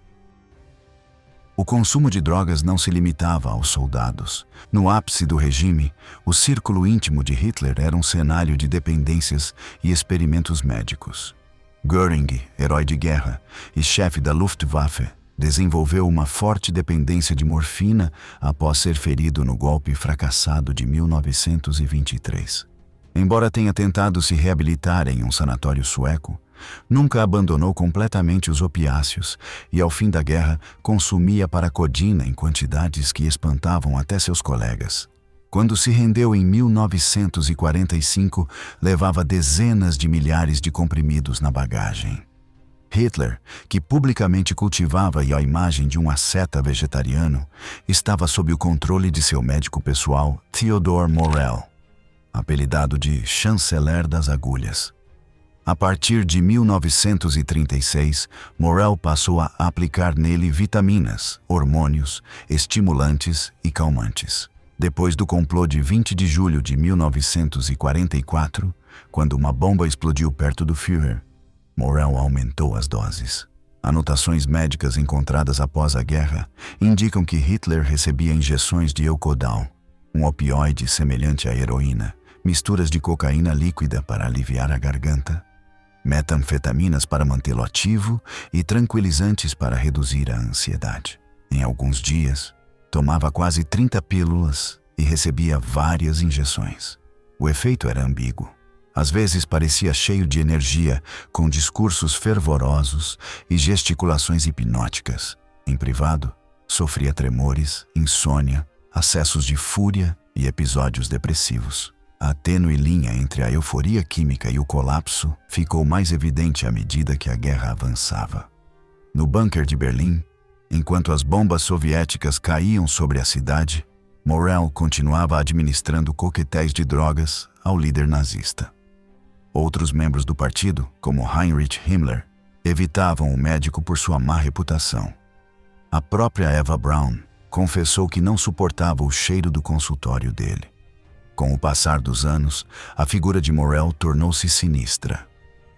O consumo de drogas não se limitava aos soldados. No ápice do regime, o círculo íntimo de Hitler era um cenário de dependências e experimentos médicos. Göring, herói de guerra e chefe da Luftwaffe, desenvolveu uma forte dependência de morfina após ser ferido no golpe fracassado de 1923. Embora tenha tentado se reabilitar em um sanatório sueco, nunca abandonou completamente os opiáceos e, ao fim da guerra, consumia paracodina em quantidades que espantavam até seus colegas. Quando se rendeu em 1945, levava dezenas de milhares de comprimidos na bagagem. Hitler, que publicamente cultivava a imagem de um asceta vegetariano, estava sob o controle de seu médico pessoal, Theodor Morell, apelidado de Chanceler das Agulhas. A partir de 1936, Morell passou a aplicar nele vitaminas, hormônios, estimulantes e calmantes. Depois do complô de 20 de julho de 1944, quando uma bomba explodiu perto do Führer, Morell aumentou as doses. Anotações médicas encontradas após a guerra indicam que Hitler recebia injeções de Eukodal, um opioide semelhante à heroína, misturas de cocaína líquida para aliviar a garganta, metanfetaminas para mantê-lo ativo e tranquilizantes para reduzir a ansiedade. Em alguns dias, tomava quase 30 pílulas e recebia várias injeções. O efeito era ambíguo. Às vezes parecia cheio de energia, com discursos fervorosos e gesticulações hipnóticas. Em privado, sofria tremores, insônia, acessos de fúria e episódios depressivos. A tênue linha entre a euforia química e o colapso ficou mais evidente à medida que a guerra avançava. No bunker de Berlim, enquanto as bombas soviéticas caíam sobre a cidade, Morell continuava administrando coquetéis de drogas ao líder nazista. Outros membros do partido, como Heinrich Himmler, evitavam o médico por sua má reputação. A própria Eva Braun confessou que não suportava o cheiro do consultório dele. Com o passar dos anos, a figura de Morell tornou-se sinistra.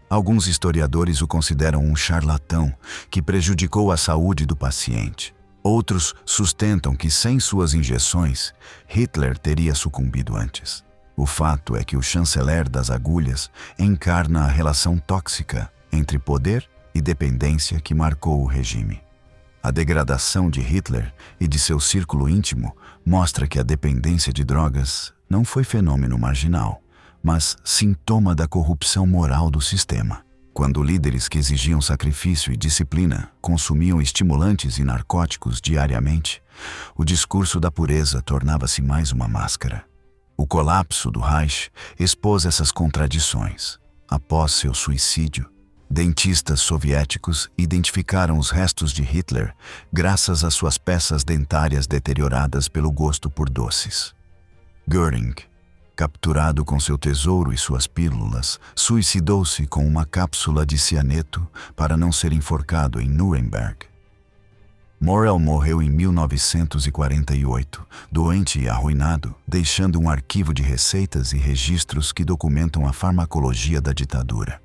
Alguns historiadores o consideram um charlatão que prejudicou a saúde do paciente. Outros sustentam que sem suas injeções, Hitler teria sucumbido antes. O fato é que o chanceler das agulhas encarna a relação tóxica entre poder e dependência que marcou o regime. A degradação de Hitler e de seu círculo íntimo mostra que a dependência de drogas não foi fenômeno marginal, mas sintoma da corrupção moral do sistema. Quando líderes que exigiam sacrifício e disciplina consumiam estimulantes e narcóticos diariamente, o discurso da pureza tornava-se mais uma máscara. O colapso do Reich expôs essas contradições. Após seu suicídio, dentistas soviéticos identificaram os restos de Hitler graças às suas peças dentárias deterioradas pelo gosto por doces. Göring, capturado com seu tesouro e suas pílulas, suicidou-se com uma cápsula de cianeto para não ser enforcado em Nuremberg. Morell morreu em 1948, doente e arruinado, deixando um arquivo de receitas e registros que documentam a farmacologia da ditadura.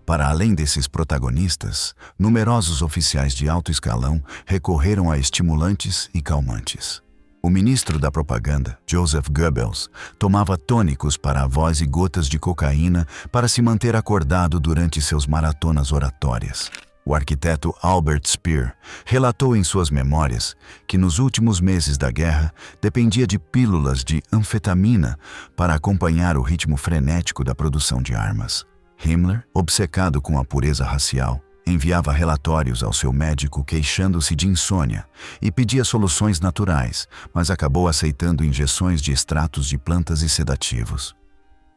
Para além desses protagonistas, numerosos oficiais de alto escalão recorreram a estimulantes e calmantes. O ministro da propaganda, Joseph Goebbels, tomava tônicos para a voz e gotas de cocaína para se manter acordado durante seus maratonas oratórias. O arquiteto Albert Speer relatou em suas memórias que nos últimos meses da guerra dependia de pílulas de anfetamina para acompanhar o ritmo frenético da produção de armas. Himmler, obcecado com a pureza racial, enviava relatórios ao seu médico queixando-se de insônia e pedia soluções naturais, mas acabou aceitando injeções de extratos de plantas e sedativos.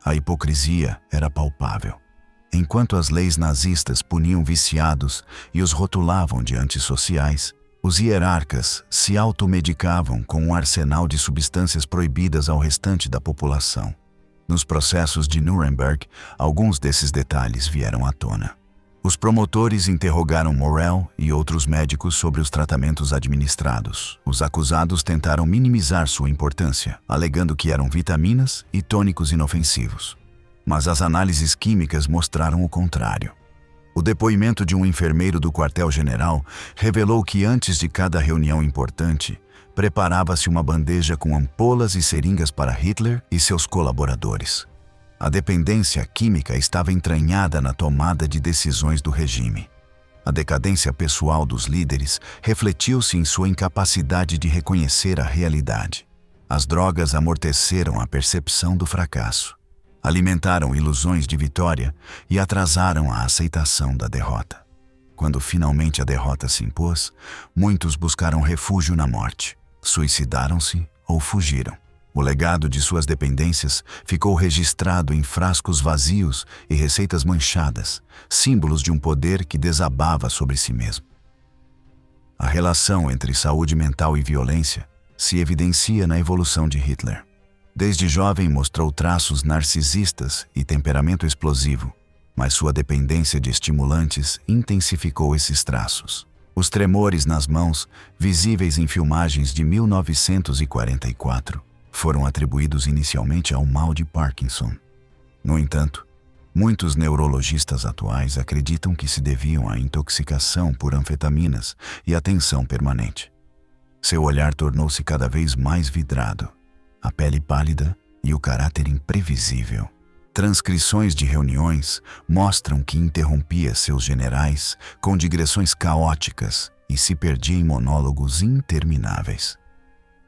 A hipocrisia era palpável. Enquanto as leis nazistas puniam viciados e os rotulavam de antissociais, os hierarcas se automedicavam com um arsenal de substâncias proibidas ao restante da população. Nos processos de Nuremberg, alguns desses detalhes vieram à tona. Os promotores interrogaram Morell e outros médicos sobre os tratamentos administrados. Os acusados tentaram minimizar sua importância, alegando que eram vitaminas e tônicos inofensivos. Mas as análises químicas mostraram o contrário. O depoimento de um enfermeiro do quartel-general revelou que antes de cada reunião importante, preparava-se uma bandeja com ampolas e seringas para Hitler e seus colaboradores. A dependência química estava entranhada na tomada de decisões do regime. A decadência pessoal dos líderes refletiu-se em sua incapacidade de reconhecer a realidade. As drogas amorteceram a percepção do fracasso, alimentaram ilusões de vitória e atrasaram a aceitação da derrota. Quando finalmente a derrota se impôs, muitos buscaram refúgio na morte, suicidaram-se ou fugiram. O legado de suas dependências ficou registrado em frascos vazios e receitas manchadas, símbolos de um poder que desabava sobre si mesmo. A relação entre saúde mental e violência se evidencia na evolução de Hitler. Desde jovem mostrou traços narcisistas e temperamento explosivo, mas sua dependência de estimulantes intensificou esses traços. Os tremores nas mãos, visíveis em filmagens de 1944, foram atribuídos inicialmente ao mal de Parkinson. No entanto, muitos neurologistas atuais acreditam que se deviam à intoxicação por anfetaminas e à tensão permanente. Seu olhar tornou-se cada vez mais vidrado, a pele pálida e o caráter imprevisível. Transcrições de reuniões mostram que interrompia seus generais com digressões caóticas e se perdia em monólogos intermináveis.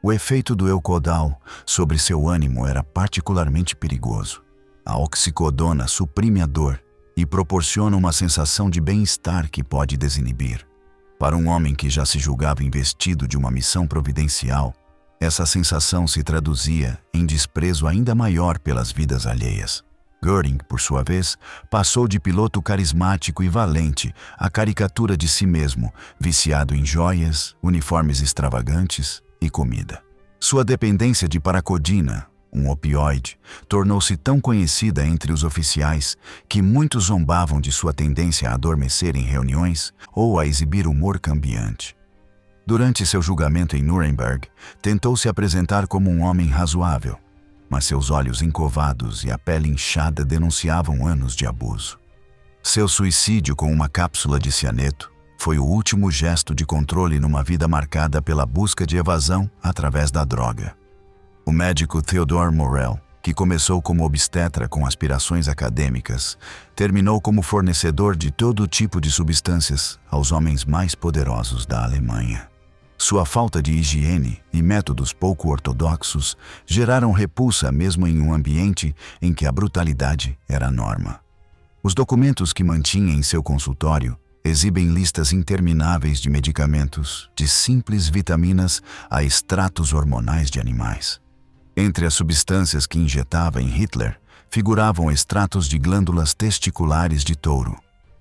O efeito do Eucodal sobre seu ânimo era particularmente perigoso. A oxicodona suprime a dor e proporciona uma sensação de bem-estar que pode desinibir. Para um homem que já se julgava investido de uma missão providencial, essa sensação se traduzia em desprezo ainda maior pelas vidas alheias. Göring, por sua vez, passou de piloto carismático e valente a caricatura de si mesmo, viciado em joias, uniformes extravagantes e comida. Sua dependência de paracodina, um opioide, tornou-se tão conhecida entre os oficiais que muitos zombavam de sua tendência a adormecer em reuniões ou a exibir humor cambiante. Durante seu julgamento em Nuremberg, tentou se apresentar como um homem razoável, mas seus olhos encovados e a pele inchada denunciavam anos de abuso. Seu suicídio com uma cápsula de cianeto foi o último gesto de controle numa vida marcada pela busca de evasão através da droga. O médico Theodor Morell, que começou como obstetra com aspirações acadêmicas, terminou como fornecedor de todo tipo de substâncias aos homens mais poderosos da Alemanha. Sua falta de higiene e métodos pouco ortodoxos geraram repulsa mesmo em um ambiente em que a brutalidade era a norma. Os documentos que mantinha em seu consultório exibem listas intermináveis de medicamentos, de simples vitaminas a extratos hormonais de animais. Entre as substâncias que injetava em Hitler, figuravam extratos de glândulas testiculares de touro,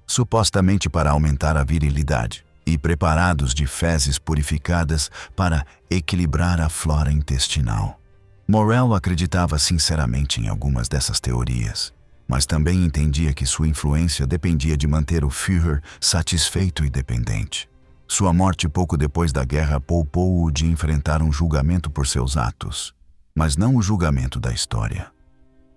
supostamente para aumentar a virilidade, e preparados de fezes purificadas para equilibrar a flora intestinal. Morell acreditava sinceramente em algumas dessas teorias, mas também entendia que sua influência dependia de manter o Führer satisfeito e dependente. Sua morte pouco depois da guerra poupou-o de enfrentar um julgamento por seus atos, mas não o julgamento da história.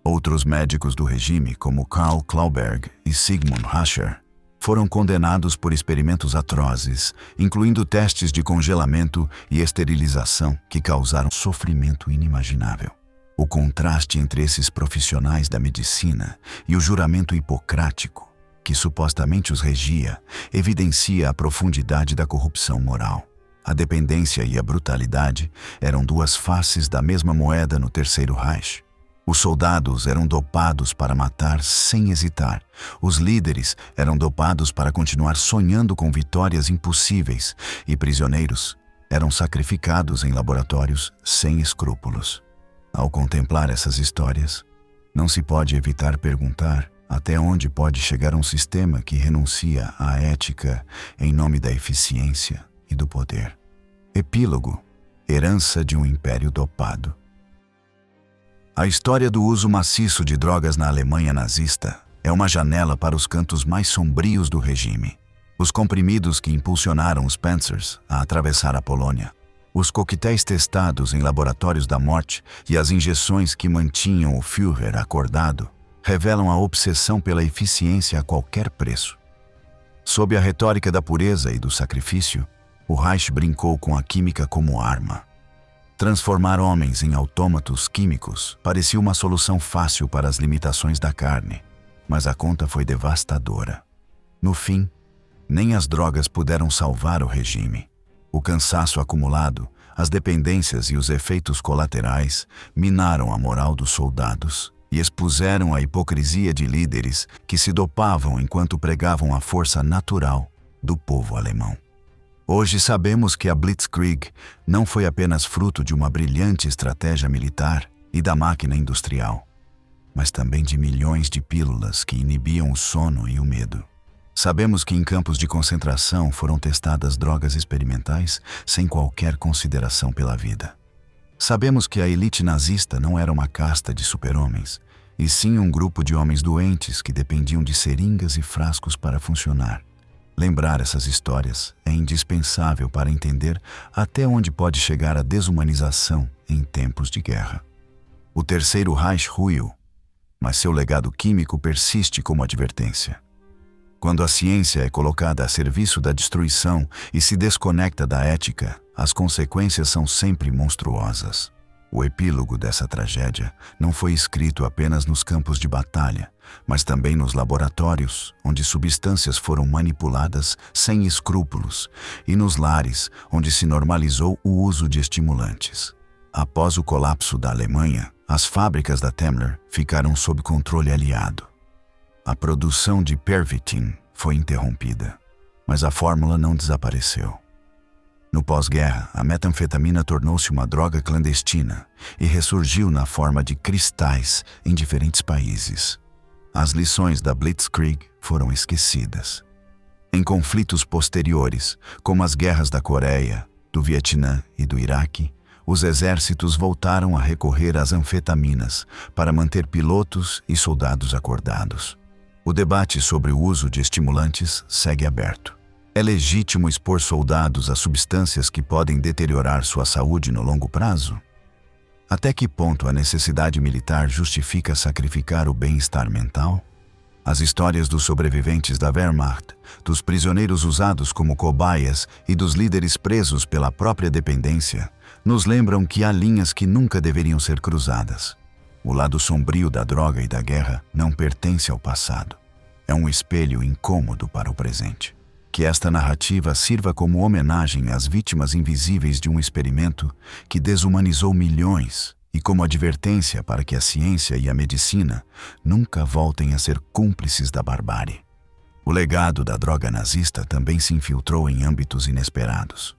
Outros médicos do regime, como Karl Klauberg e Sigmund Rascher, foram condenados por experimentos atrozes, incluindo testes de congelamento e esterilização que causaram sofrimento inimaginável. O contraste entre esses profissionais da medicina e o juramento hipocrático, que supostamente os regia, evidencia a profundidade da corrupção moral. A dependência e a brutalidade eram duas faces da mesma moeda no Terceiro Reich. Os soldados eram dopados para matar sem hesitar. Os líderes eram dopados para continuar sonhando com vitórias impossíveis e prisioneiros eram sacrificados em laboratórios sem escrúpulos. Ao contemplar essas histórias, não se pode evitar perguntar até onde pode chegar um sistema que renuncia à ética em nome da eficiência e do poder. Epílogo: herança de um império dopado. A história do uso maciço de drogas na Alemanha nazista é uma janela para os cantos mais sombrios do regime. Os comprimidos que impulsionaram os Panzers a atravessar a Polônia, os coquetéis testados em laboratórios da morte e as injeções que mantinham o Führer acordado revelam a obsessão pela eficiência a qualquer preço. Sob a retórica da pureza e do sacrifício, o Reich brincou com a química como arma. Transformar homens em autômatos químicos parecia uma solução fácil para as limitações da carne, mas a conta foi devastadora. No fim, nem as drogas puderam salvar o regime. O cansaço acumulado, as dependências e os efeitos colaterais minaram a moral dos soldados e expuseram a hipocrisia de líderes que se dopavam enquanto pregavam a força natural do povo alemão. Hoje sabemos que a Blitzkrieg não foi apenas fruto de uma brilhante estratégia militar e da máquina industrial, mas também de milhões de pílulas que inibiam o sono e o medo. Sabemos que em campos de concentração foram testadas drogas experimentais sem qualquer consideração pela vida. Sabemos que a elite nazista não era uma casta de super-homens, e sim um grupo de homens doentes que dependiam de seringas e frascos para funcionar. Lembrar essas histórias é indispensável para entender até onde pode chegar a desumanização em tempos de guerra. O Terceiro Reich ruiu, mas seu legado químico persiste como advertência. Quando a ciência é colocada a serviço da destruição e se desconecta da ética, as consequências são sempre monstruosas. O epílogo dessa tragédia não foi escrito apenas nos campos de batalha, mas também nos laboratórios, onde substâncias foram manipuladas sem escrúpulos, e nos lares, onde se normalizou o uso de estimulantes. Após o colapso da Alemanha, as fábricas da Temmler ficaram sob controle aliado. A produção de Pervitin foi interrompida, mas a fórmula não desapareceu. No pós-guerra, a metanfetamina tornou-se uma droga clandestina e ressurgiu na forma de cristais em diferentes países. As lições da Blitzkrieg foram esquecidas. Em conflitos posteriores, como as guerras da Coreia, do Vietnã e do Iraque, os exércitos voltaram a recorrer às anfetaminas para manter pilotos e soldados acordados. O debate sobre o uso de estimulantes segue aberto. É legítimo expor soldados a substâncias que podem deteriorar sua saúde no longo prazo? Até que ponto a necessidade militar justifica sacrificar o bem-estar mental? As histórias dos sobreviventes da Wehrmacht, dos prisioneiros usados como cobaias e dos líderes presos pela própria dependência, nos lembram que há linhas que nunca deveriam ser cruzadas. O lado sombrio da droga e da guerra não pertence ao passado. É um espelho incômodo para o presente. Que esta narrativa sirva como homenagem às vítimas invisíveis de um experimento que desumanizou milhões e como advertência para que a ciência e a medicina nunca voltem a ser cúmplices da barbárie. O legado da droga nazista também se infiltrou em âmbitos inesperados.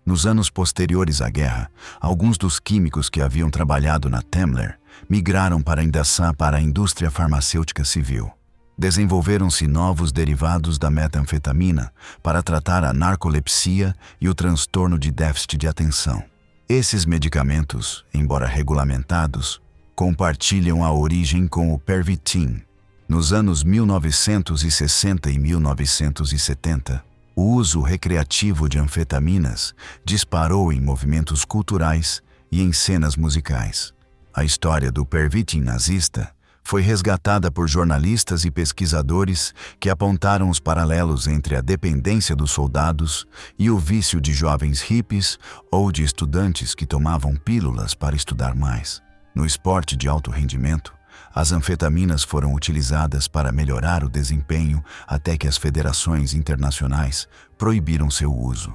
Nos anos posteriores à guerra, alguns dos químicos que haviam trabalhado na Temmler migraram para a indústria farmacêutica civil. Desenvolveram-se novos derivados da metanfetamina para tratar a narcolepsia e o transtorno de déficit de atenção. Esses medicamentos, embora regulamentados, compartilham a origem com o Pervitin. Nos anos 1960 e 1970, o uso recreativo de anfetaminas disparou em movimentos culturais e em cenas musicais. A história do Pervitin nazista foi resgatada por jornalistas e pesquisadores que apontaram os paralelos entre a dependência dos soldados e o vício de jovens hippies ou de estudantes que tomavam pílulas para estudar mais. No esporte de alto rendimento, as anfetaminas foram utilizadas para melhorar o desempenho até que as federações internacionais proibiram seu uso.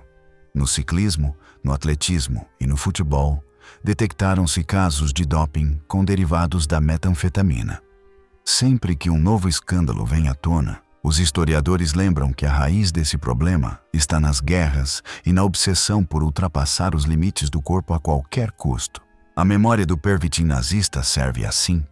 No ciclismo, no atletismo e no futebol, detectaram-se casos de doping com derivados da metanfetamina. Sempre que um novo escândalo vem à tona, os historiadores lembram que a raiz desse problema está nas guerras e na obsessão por ultrapassar os limites do corpo a qualquer custo. A memória do Pervitin nazista serve, assim,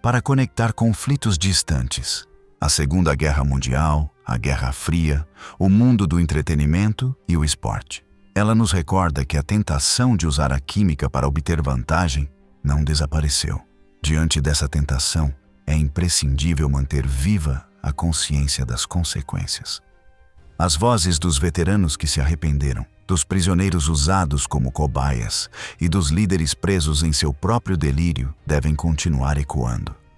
para conectar conflitos distantes: a Segunda Guerra Mundial, a Guerra Fria, o mundo do entretenimento e o esporte. Ela nos recorda que a tentação de usar a química para obter vantagem não desapareceu. Diante dessa tentação, é imprescindível manter viva a consciência das consequências. As vozes dos veteranos que se arrependeram, dos prisioneiros usados como cobaias e dos líderes presos em seu próprio delírio devem continuar ecoando.